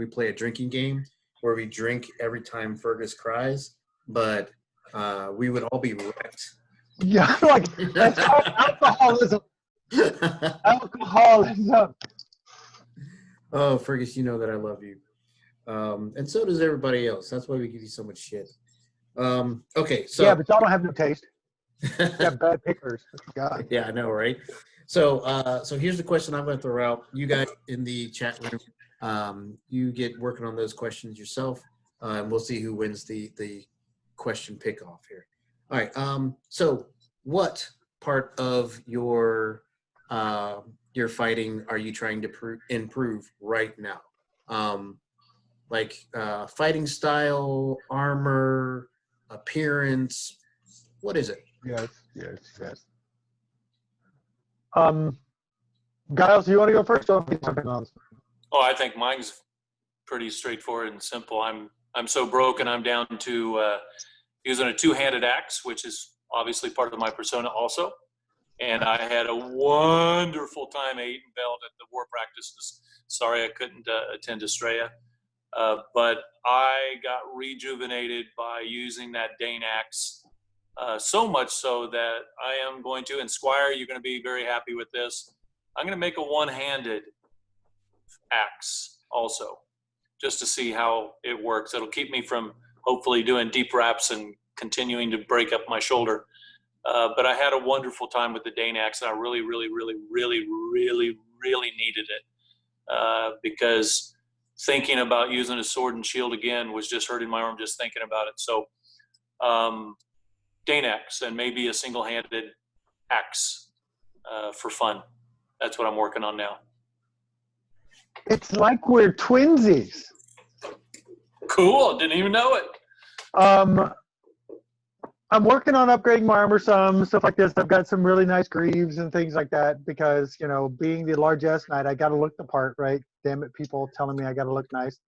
[SPEAKER 1] play a drinking game where we drink every time Fergus cries, but we would all be wrecked.
[SPEAKER 2] Yeah, like that's called alcoholism. Alcoholism.
[SPEAKER 1] Oh, Fergus, you know that I love you. And so does everybody else. That's why we give you so much shit. Okay, so
[SPEAKER 2] Yeah, but y'all don't have no taste. You got bad pickers. God.
[SPEAKER 1] yeah, I know, right? So, so here's the question I'm going to throw out. You guys in the chat room, you get working on those questions yourself, and we'll see who wins the question pick off here. All right. So, what part of your fighting are you trying to improve right now? Like fighting style, armor, appearance. What is it?
[SPEAKER 2] Yes. Giles, do you want to go first? Or something else?
[SPEAKER 3] Oh, I think mine's pretty straightforward and simple. I'm so broken. I'm down to using a two-handed axe, which is obviously part of my persona also. And I had a wonderful time at Eaton Belt at the war practices. Sorry I couldn't attend Estrella. But I got rejuvenated by using that Dane axe, so much so that I am going to, and Squire, you're going to be very happy with this, I'm going to make a one-handed axe also, just to see how it works. It'll keep me from hopefully doing deep wraps and continuing to break up my shoulder. But I had a wonderful time with the Dane axe, and I really, really, really, really, really, really needed it because thinking about using a sword and shield again was just hurting my arm just thinking about it. So Dane axe and maybe a single-handed axe for fun. That's what I'm working on now.
[SPEAKER 2] It's like we're twinsies.
[SPEAKER 3] Cool. Didn't even know it.
[SPEAKER 2] I'm working on upgrading my armor some, stuff like this. I've got some really nice greaves and things like that because, you know, being the largesse knight, I got to look the part, right? Damn it, people telling me I got to look nice.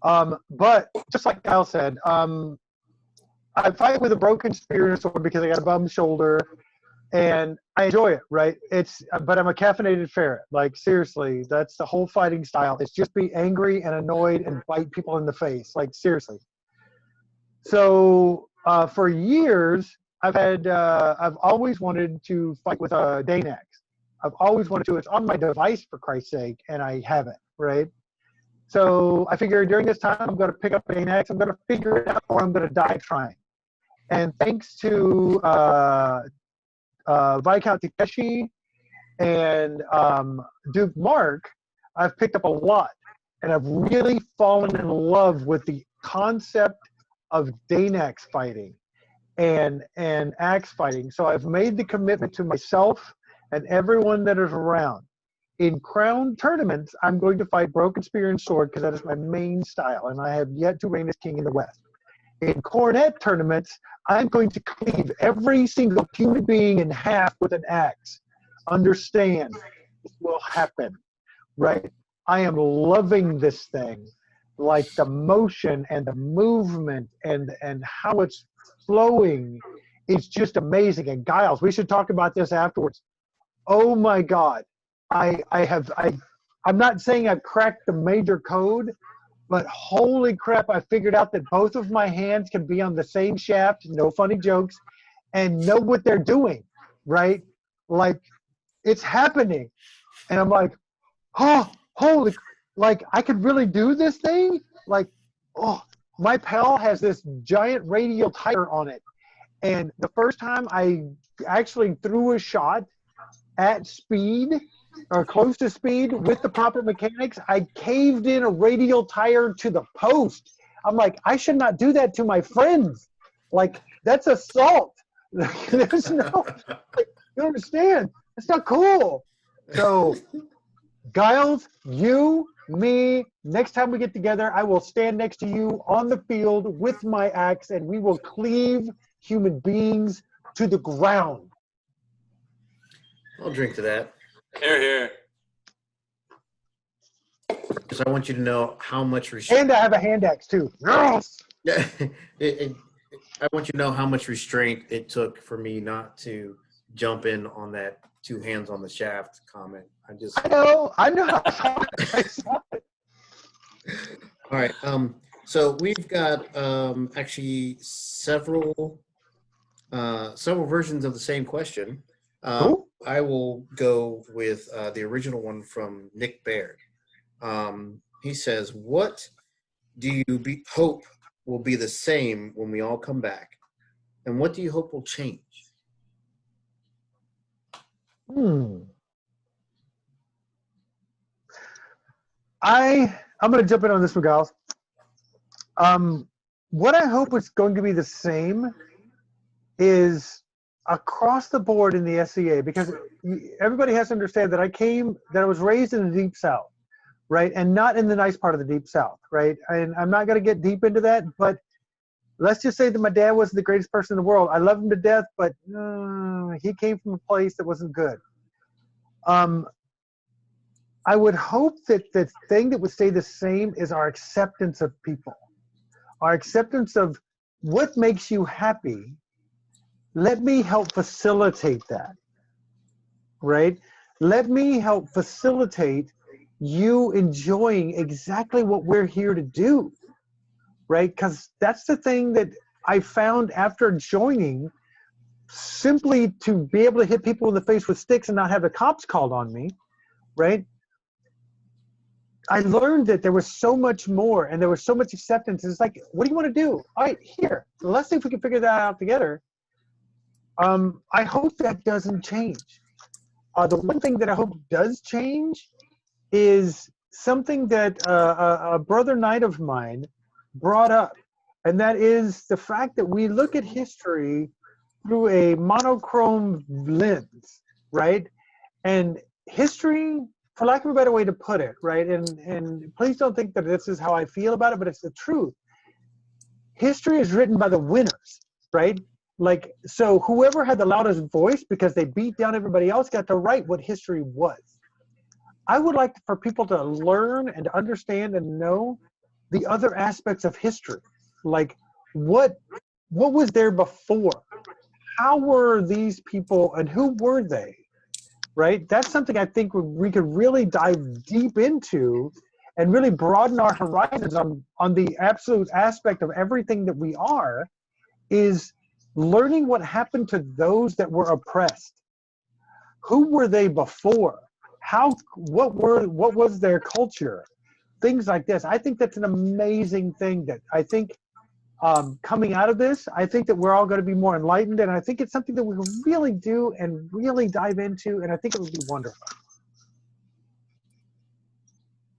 [SPEAKER 2] But just like Kyle said, I fight with a broken spear and sword because I got a bum shoulder, and I enjoy it, right? But I'm a caffeinated ferret. Like, seriously, that's the whole fighting style. It's just be angry and annoyed and bite people in the face. Like, seriously. So for years, I've always wanted to fight with a Dane axe. I've always wanted to. It's on my device, for Christ's sake, and I haven't, right? So I figured during this time, I'm going to pick up a Dane axe. I'm going to figure it out, or I'm going to die trying. And thanks to Viscount Takeshi and Duke Mark, I've picked up a lot, and I've really fallen in love with the concept of Dane axe fighting and axe fighting. So I've made the commitment to myself and everyone that is around. In crown tournaments, I'm going to fight broken spear and sword because that is my main style, and I have yet to reign as king in the West. In cornet tournaments, I'm going to cleave every single human being in half with an axe. Understand, this will happen, right? I am loving this thing, like the motion and the movement and how it's flowing is just amazing. And Giles, we should talk about this afterwards. Oh my God, I'm not saying I've cracked the major code, but holy crap, I figured out that both of my hands can be on the same shaft, no funny jokes, and know what they're doing, right? Like, it's happening. And I'm like, oh, holy, like, I could really do this thing? Like, oh, my pal has this giant radial tire on it. And the first time I actually threw a shot at speed, or close to speed with the proper mechanics, I caved in a radial tire to the post. I'm like, I should not do that to my friends. Like, that's assault. There's no, like, you understand? It's not cool. So, Giles, you, me, next time we get together, I will stand next to you on the field with my axe, and we will cleave human beings to the ground.
[SPEAKER 1] I'll drink to that.
[SPEAKER 3] Here, here.
[SPEAKER 1] Because I want you to know how much restraint.
[SPEAKER 2] And I have a hand axe too. Yes.
[SPEAKER 1] Yeah, I want you to know how much restraint it took for me not to jump in on that two hands on the shaft comment. I know. I saw it. All right. So we've got actually several versions of the same question.
[SPEAKER 2] Cool.
[SPEAKER 1] I will go with the original one from Nick Baird. He says, "What do you hope will be the same when we all come back, and what do you hope will change?"
[SPEAKER 2] I'm going to jump in on this one, guys. What I hope is going to be the same is across the board in the SCA, because everybody has to understand that I was raised in the Deep South, right? And not in the nice part of the Deep South, right? And I'm not going to get deep into that, but let's just say that my dad wasn't the greatest person in the world. I love him to death, but he came from a place that wasn't good. I would hope that the thing that would stay the same is our acceptance of people, our acceptance of what makes you happy. Let me help facilitate that, right? Let me help facilitate you enjoying exactly what we're here to do, right? Because that's the thing that I found after joining, simply to be able to hit people in the face with sticks and not have the cops called on me, right? I learned that there was so much more and there was so much acceptance. It's like, what do you want to do? All right, here, let's see if we can figure that out together. I hope that doesn't change. The one thing that I hope does change is something that a brother knight of mine brought up, and that is the fact that we look at history through a monochrome lens, right? And history, for lack of a better way to put it, right? And please don't think that this is how I feel about it, but it's the truth. History is written by the winners, right? Like, so whoever had the loudest voice because they beat down everybody else got to write what history was. I would like for people to learn and understand and know the other aspects of history. Like, what was there before? How were these people and who were they? Right? That's something I think we could really dive deep into and really broaden our horizons on the absolute aspect of everything that we are, is learning what happened to those that were oppressed. Who were they before? What was their culture? Things like this. I think that's an amazing thing that I think coming out of this, I think that we're all going to be more enlightened, and I think it's something that we can really do and really dive into, and I think it would be wonderful.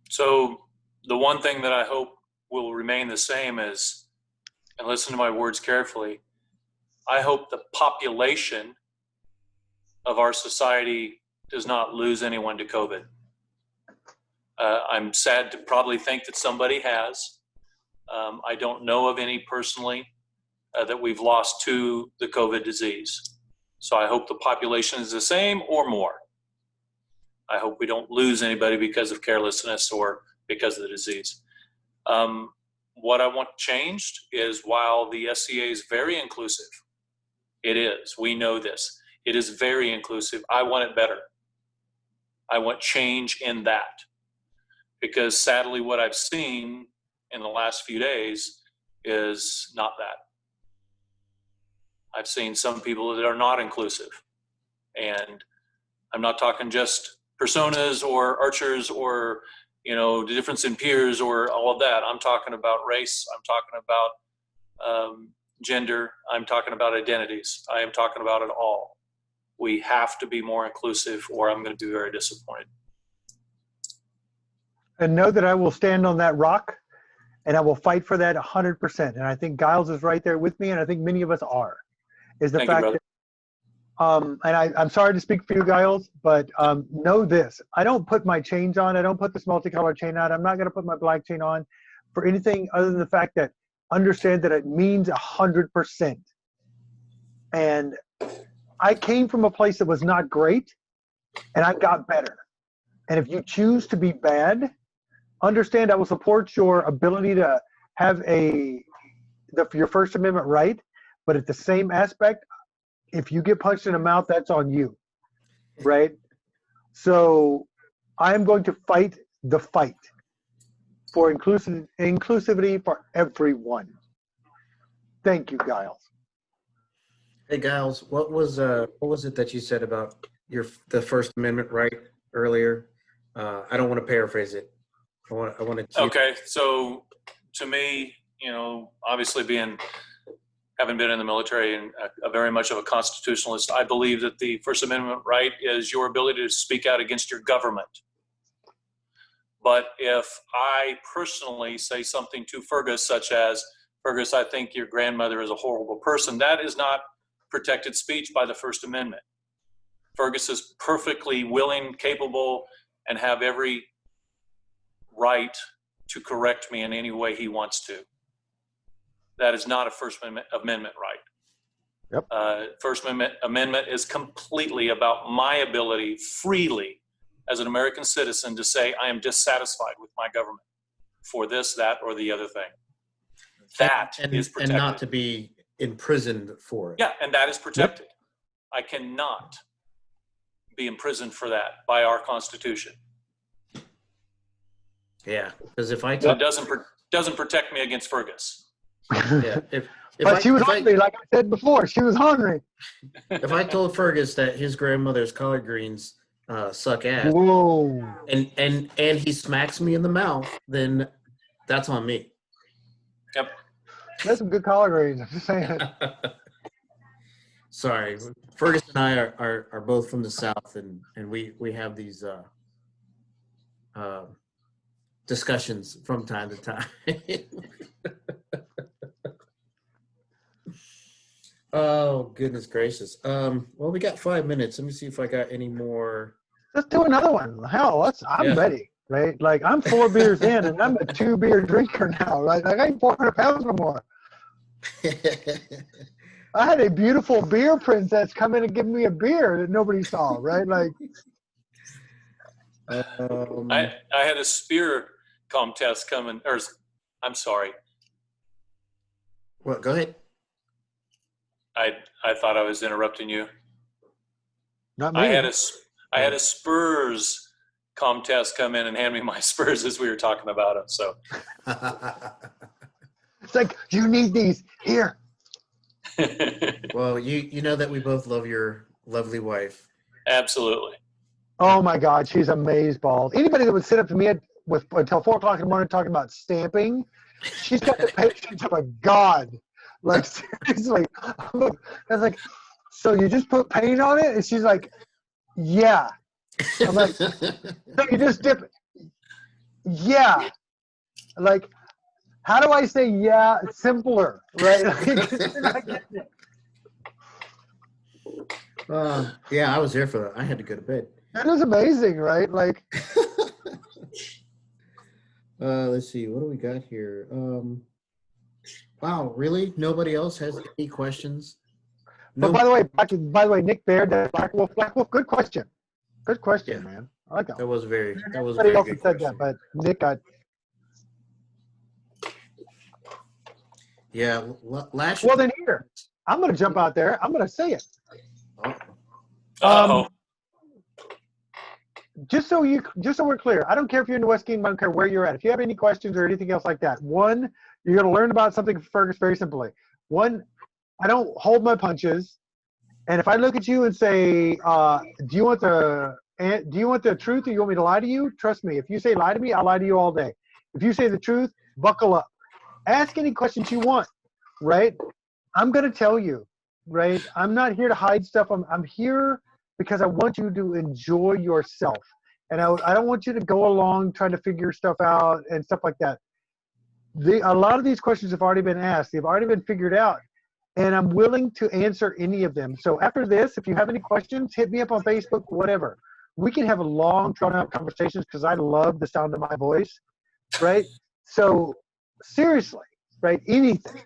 [SPEAKER 3] So the one thing that I hope will remain the same is, and listen to my words carefully, I hope the population of our society does not lose anyone to COVID. I'm sad to probably think that somebody has. I don't know of any personally that we've lost to the COVID disease. So I hope the population is the same or more. I hope we don't lose anybody because of carelessness or because of the disease. What I want changed is, while the SCA is very inclusive, it is, we know this, it is very inclusive. I want it better. I want change in that, because sadly what I've seen in the last few days is not that. I've seen some people that are not inclusive, and I'm not talking just personas or archers or, you know, the difference in peers or all of that. I'm talking about race. I'm talking about gender. I'm talking about identities. I am talking about it all. We have to be more inclusive, or I'm going to be very disappointed.
[SPEAKER 2] And know that I will stand on that rock, and I will fight for that 100%. And I think Giles is right there with me, and I think many of us are. Is the fact that, and I'm sorry to speak for you, Giles, but know this: I don't put my chains on. I don't put this multicolored chain on. I'm not going to put my black chain on for anything other than the fact that understand that it means 100%. And I came from a place that was not great, and I got better. And if you choose to be bad, understand I will support your ability to have your First Amendment right, but at the same aspect, if you get punched in the mouth, that's on you, right? So I'm going to fight the fight. for inclusivity for everyone. Thank you, Giles.
[SPEAKER 1] Hey, Giles, what was it that you said about the First Amendment right earlier? I don't want to paraphrase it. I wanted to.
[SPEAKER 3] Okay, so to me, obviously having been in the military and a very much of a constitutionalist, I believe that the First Amendment right is your ability to speak out against your government. But if I personally say something to Fergus, such as, Fergus, I think your grandmother is a horrible person, that is not protected speech by the First Amendment. Fergus is perfectly willing, capable, and have every right to correct me in any way he wants to. That is not a First Amendment right.
[SPEAKER 2] Yep.
[SPEAKER 3] First Amendment is completely about my ability freely as an American citizen to say I am dissatisfied with my government for this, that, or the other thing. That is protected.
[SPEAKER 1] And not to be imprisoned for it.
[SPEAKER 3] Yeah, and that is protected. Yep. I cannot be imprisoned for that by our Constitution.
[SPEAKER 1] Yeah, because if I
[SPEAKER 3] it doesn't protect me against Fergus.
[SPEAKER 1] Yeah,
[SPEAKER 2] but she was hungry, like I said before. She was hungry.
[SPEAKER 1] If I told Fergus that his grandmother's collard greens suck ass,
[SPEAKER 2] whoa,
[SPEAKER 1] and he smacks me in the mouth, then that's on me.
[SPEAKER 3] Yep.
[SPEAKER 2] That's some good collard greens. I'm just saying.
[SPEAKER 1] Sorry, Fergus and I are both from the South, and we have these discussions from time to time. Oh, goodness gracious. Well, we got 5 minutes. Let me see if I got any more.
[SPEAKER 2] Let's do another one. Hell, I'm ready, right? Like, I'm 4 beers in, and I'm a 2-beer drinker now, right? Like, I ain't 400 pounds no more. I had a beautiful beer princess come in and give me a beer that nobody saw, right? Like,
[SPEAKER 3] I had a spear contest coming, or I'm sorry.
[SPEAKER 1] What? Go ahead.
[SPEAKER 3] I thought I was interrupting you.
[SPEAKER 2] Not me.
[SPEAKER 3] I had a Spurs contest come in and hand me my Spurs as we were talking about them. So
[SPEAKER 2] it's like, you need these here.
[SPEAKER 1] Well, you know that we both love your lovely wife.
[SPEAKER 3] Absolutely.
[SPEAKER 2] Oh my God, she's amazeballs. Anybody that would sit up to me until 4 o'clock in the morning talking about stamping, she's got the patience of a god. Like, seriously. I was like, so you just put paint on it? And she's like, yeah. I'm like, so you just dip it? Yeah. Like, how do I say yeah simpler, right?
[SPEAKER 1] Yeah, I was there for that. I had to go to bed.
[SPEAKER 2] That was amazing, right? Like,
[SPEAKER 1] let's see. What do we got here? Wow, really? Nobody else has any questions?
[SPEAKER 2] But by the way, Nick Baird, Black Wolf, good question. Good question, man. I like that.
[SPEAKER 1] That was very
[SPEAKER 2] Nobody
[SPEAKER 1] very
[SPEAKER 2] else
[SPEAKER 1] good
[SPEAKER 2] said
[SPEAKER 1] question.
[SPEAKER 2] that, but Nick got.
[SPEAKER 1] Yeah, last.
[SPEAKER 2] Well, then here, I'm going to jump out there. I'm going to say it. Just so we're clear, I don't care if you're in the West Kingdom. I don't care where you're at. If you have any questions or anything else like that, one, you're going to learn about something from Fergus very simply. One, I don't hold my punches, and if I look at you and say, "Do you want the truth, or you want me to lie to you?" Trust me. If you say lie to me, I'll lie to you all day. If you say the truth, buckle up. Ask any questions you want, right? I'm going to tell you, right? I'm not here to hide stuff. I'm here because I want you to enjoy yourself. And I don't want you to go along trying to figure stuff out and stuff like that. A lot of these questions have already been asked. They've already been figured out. And I'm willing to answer any of them. So after this, if you have any questions, hit me up on Facebook, whatever. We can have a long, drawn-out conversations because I love the sound of my voice, right? So seriously, right? Anything.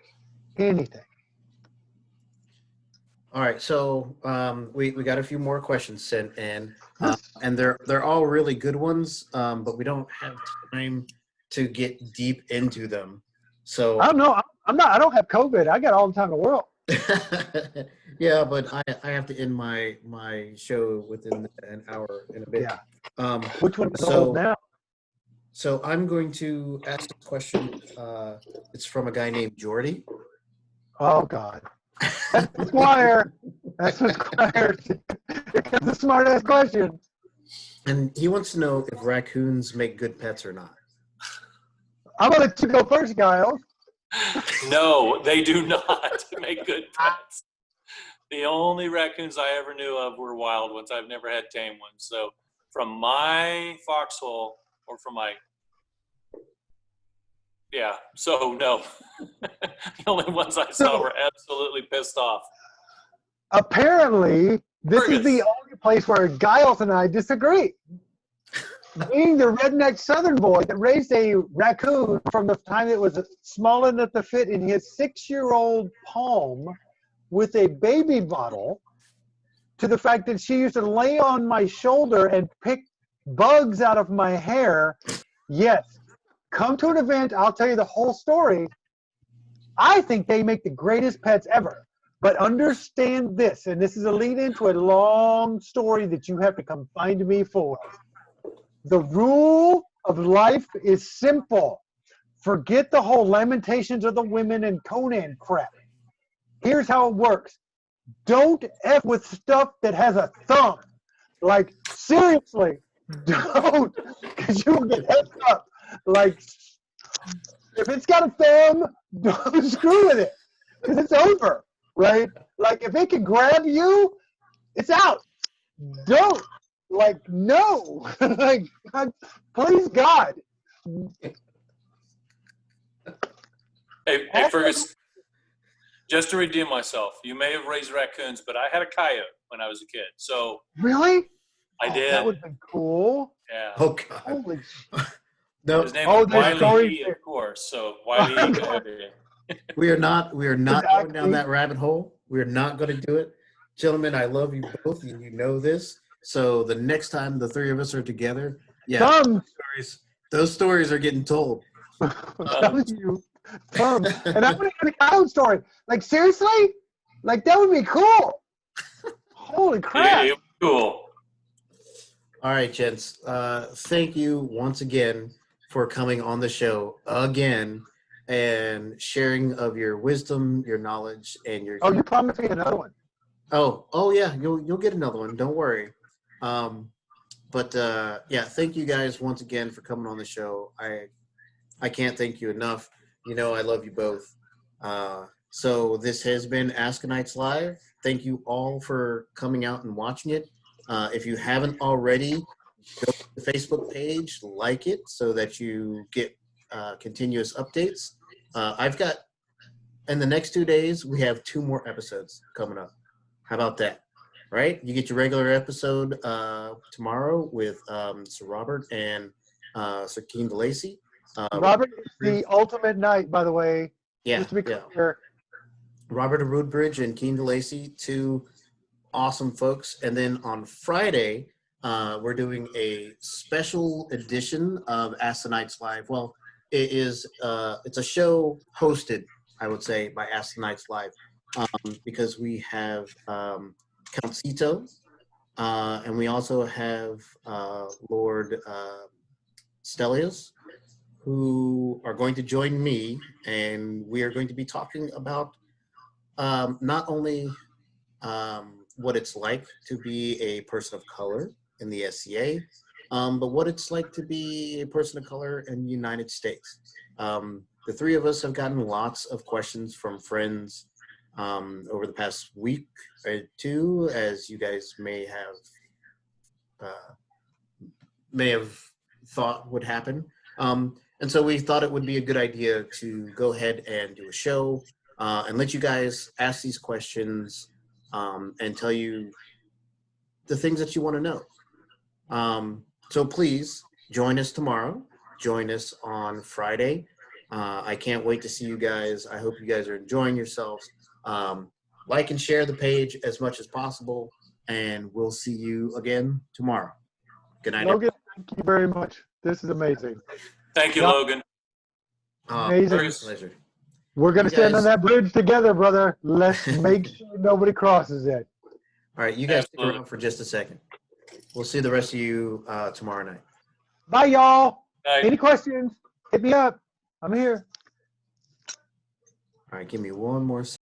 [SPEAKER 1] All right, so we got a few more questions sent in, and they're all really good ones, but we don't have time to get deep into them. So
[SPEAKER 2] I don't know. I don't have COVID. I got all the time in the world.
[SPEAKER 1] Yeah, but I have to end my show within an hour and a bit.
[SPEAKER 2] Yeah. Which one is
[SPEAKER 1] so,
[SPEAKER 2] old now?
[SPEAKER 1] So I'm going to ask a question. It's from a guy named Jordy.
[SPEAKER 2] Oh God. That's the Squire. That's the Squire. Here comes the smart ass question.
[SPEAKER 1] And he wants to know if raccoons make good pets or not.
[SPEAKER 2] I'm gonna let you go first, Giles.
[SPEAKER 3] No, they do not make good pets. The only raccoons I ever knew of were wild ones. I've never had tame ones. So from my foxhole or from my, yeah, so no. The only ones I saw were absolutely pissed off.
[SPEAKER 2] Apparently, this is
[SPEAKER 3] Fergus.
[SPEAKER 2] the only place where Giles and I disagree. Being the redneck Southern boy that raised a raccoon from the time it was small enough to fit in his 6-year-old palm with a baby bottle, to the fact that she used to lay on my shoulder and pick bugs out of my hair. Yes, come to an event, I'll tell you the whole story. I think they make the greatest pets ever. But understand this, and this is a lead into a long story that you have to come find me for. The rule of life is simple. Forget the whole Lamentations of the Women and Conan crap. Here's how it works. Don't F with stuff that has a thumb. Like, seriously, don't, because you'll get effed up. Like, if it's got a thumb, don't screw with it, because it's over, right? Like, if it can grab you, it's out. Don't. Like, no. Like, please, God.
[SPEAKER 3] Hey, Fergus, just to redeem myself, you may have raised raccoons, but I had a coyote when I was a kid. So
[SPEAKER 2] Really?
[SPEAKER 3] I did.
[SPEAKER 2] That would have been cool.
[SPEAKER 3] Yeah.
[SPEAKER 1] Oh God.
[SPEAKER 2] Holy
[SPEAKER 1] No,
[SPEAKER 3] His name was
[SPEAKER 2] there's
[SPEAKER 3] Wiley
[SPEAKER 2] stories
[SPEAKER 3] E,
[SPEAKER 2] there.
[SPEAKER 3] of course. So Wiley E. Coyote.
[SPEAKER 1] we are not going
[SPEAKER 2] Exactly.
[SPEAKER 1] down that rabbit hole. We are not going to do it. Gentlemen, I love you both, and you know this. So the next time the three of us are together, yeah,
[SPEAKER 2] Thumb.
[SPEAKER 1] those stories are getting told.
[SPEAKER 2] I'm telling you. Thumb. And I want to hear the coyote story. Like, seriously? Like, that would be cool. Holy crap.
[SPEAKER 3] It was cool.
[SPEAKER 1] All right, gents. Thank you once again for coming on the show again and sharing of your wisdom, your knowledge, and your.
[SPEAKER 2] Oh, you promised me another one.
[SPEAKER 1] Oh yeah, you'll get another one. Don't worry. But yeah, thank you guys once again for coming on the show. I can't thank you enough. You know I love you both. So this has been Askanites Live. Thank you all for coming out and watching it. If you haven't already, go to the Facebook page, like it so that you get continuous updates. I've got, in the next 2 days, we have 2 more episodes coming up. How about that? Right? You get your regular episode tomorrow with Sir Robert and Sir Keen DeLacy.
[SPEAKER 2] Robert is the ultimate knight, by the way.
[SPEAKER 1] Yeah,
[SPEAKER 2] Just to be
[SPEAKER 1] yeah.
[SPEAKER 2] clear.
[SPEAKER 1] Robert of Woodbridge and Keen DeLacy, 2 awesome folks. And then on Friday, we're doing a special edition of Ask the Knights Live. Well, it's a show hosted, I would say, by Ask the Knights Live, because we have Count Cito, and we also have Lord Stelios, who are going to join me, and we are going to be talking about not only what it's like to be a person of color in the SCA, but what it's like to be a person of color in the United States. The 3 of us have gotten lots of questions from friends over the past week or 2, as you guys may have thought would happen. And so we thought it would be a good idea to go ahead and do a show and let you guys ask these questions and tell you the things that you want to know. So please join us tomorrow. Join us on Friday. I can't wait to see you guys. I hope you guys are enjoying yourselves. Like and share the page as much as possible, and we'll see you again tomorrow. Good night.
[SPEAKER 2] Logan, thank you very much. This is amazing.
[SPEAKER 3] Thank you, Logan.
[SPEAKER 2] Amazing.
[SPEAKER 1] Pleasure.
[SPEAKER 2] We're going to
[SPEAKER 1] You
[SPEAKER 2] stand
[SPEAKER 1] guys-
[SPEAKER 2] on that bridge together, brother. Let's make sure nobody crosses it.
[SPEAKER 1] All right, you guys stick
[SPEAKER 3] Absolutely.
[SPEAKER 1] around for just a second. We'll see the rest of you tomorrow night.
[SPEAKER 2] Bye, y'all.
[SPEAKER 3] Night.
[SPEAKER 2] Any questions? Hit me up. I'm here.
[SPEAKER 1] All right, give me one more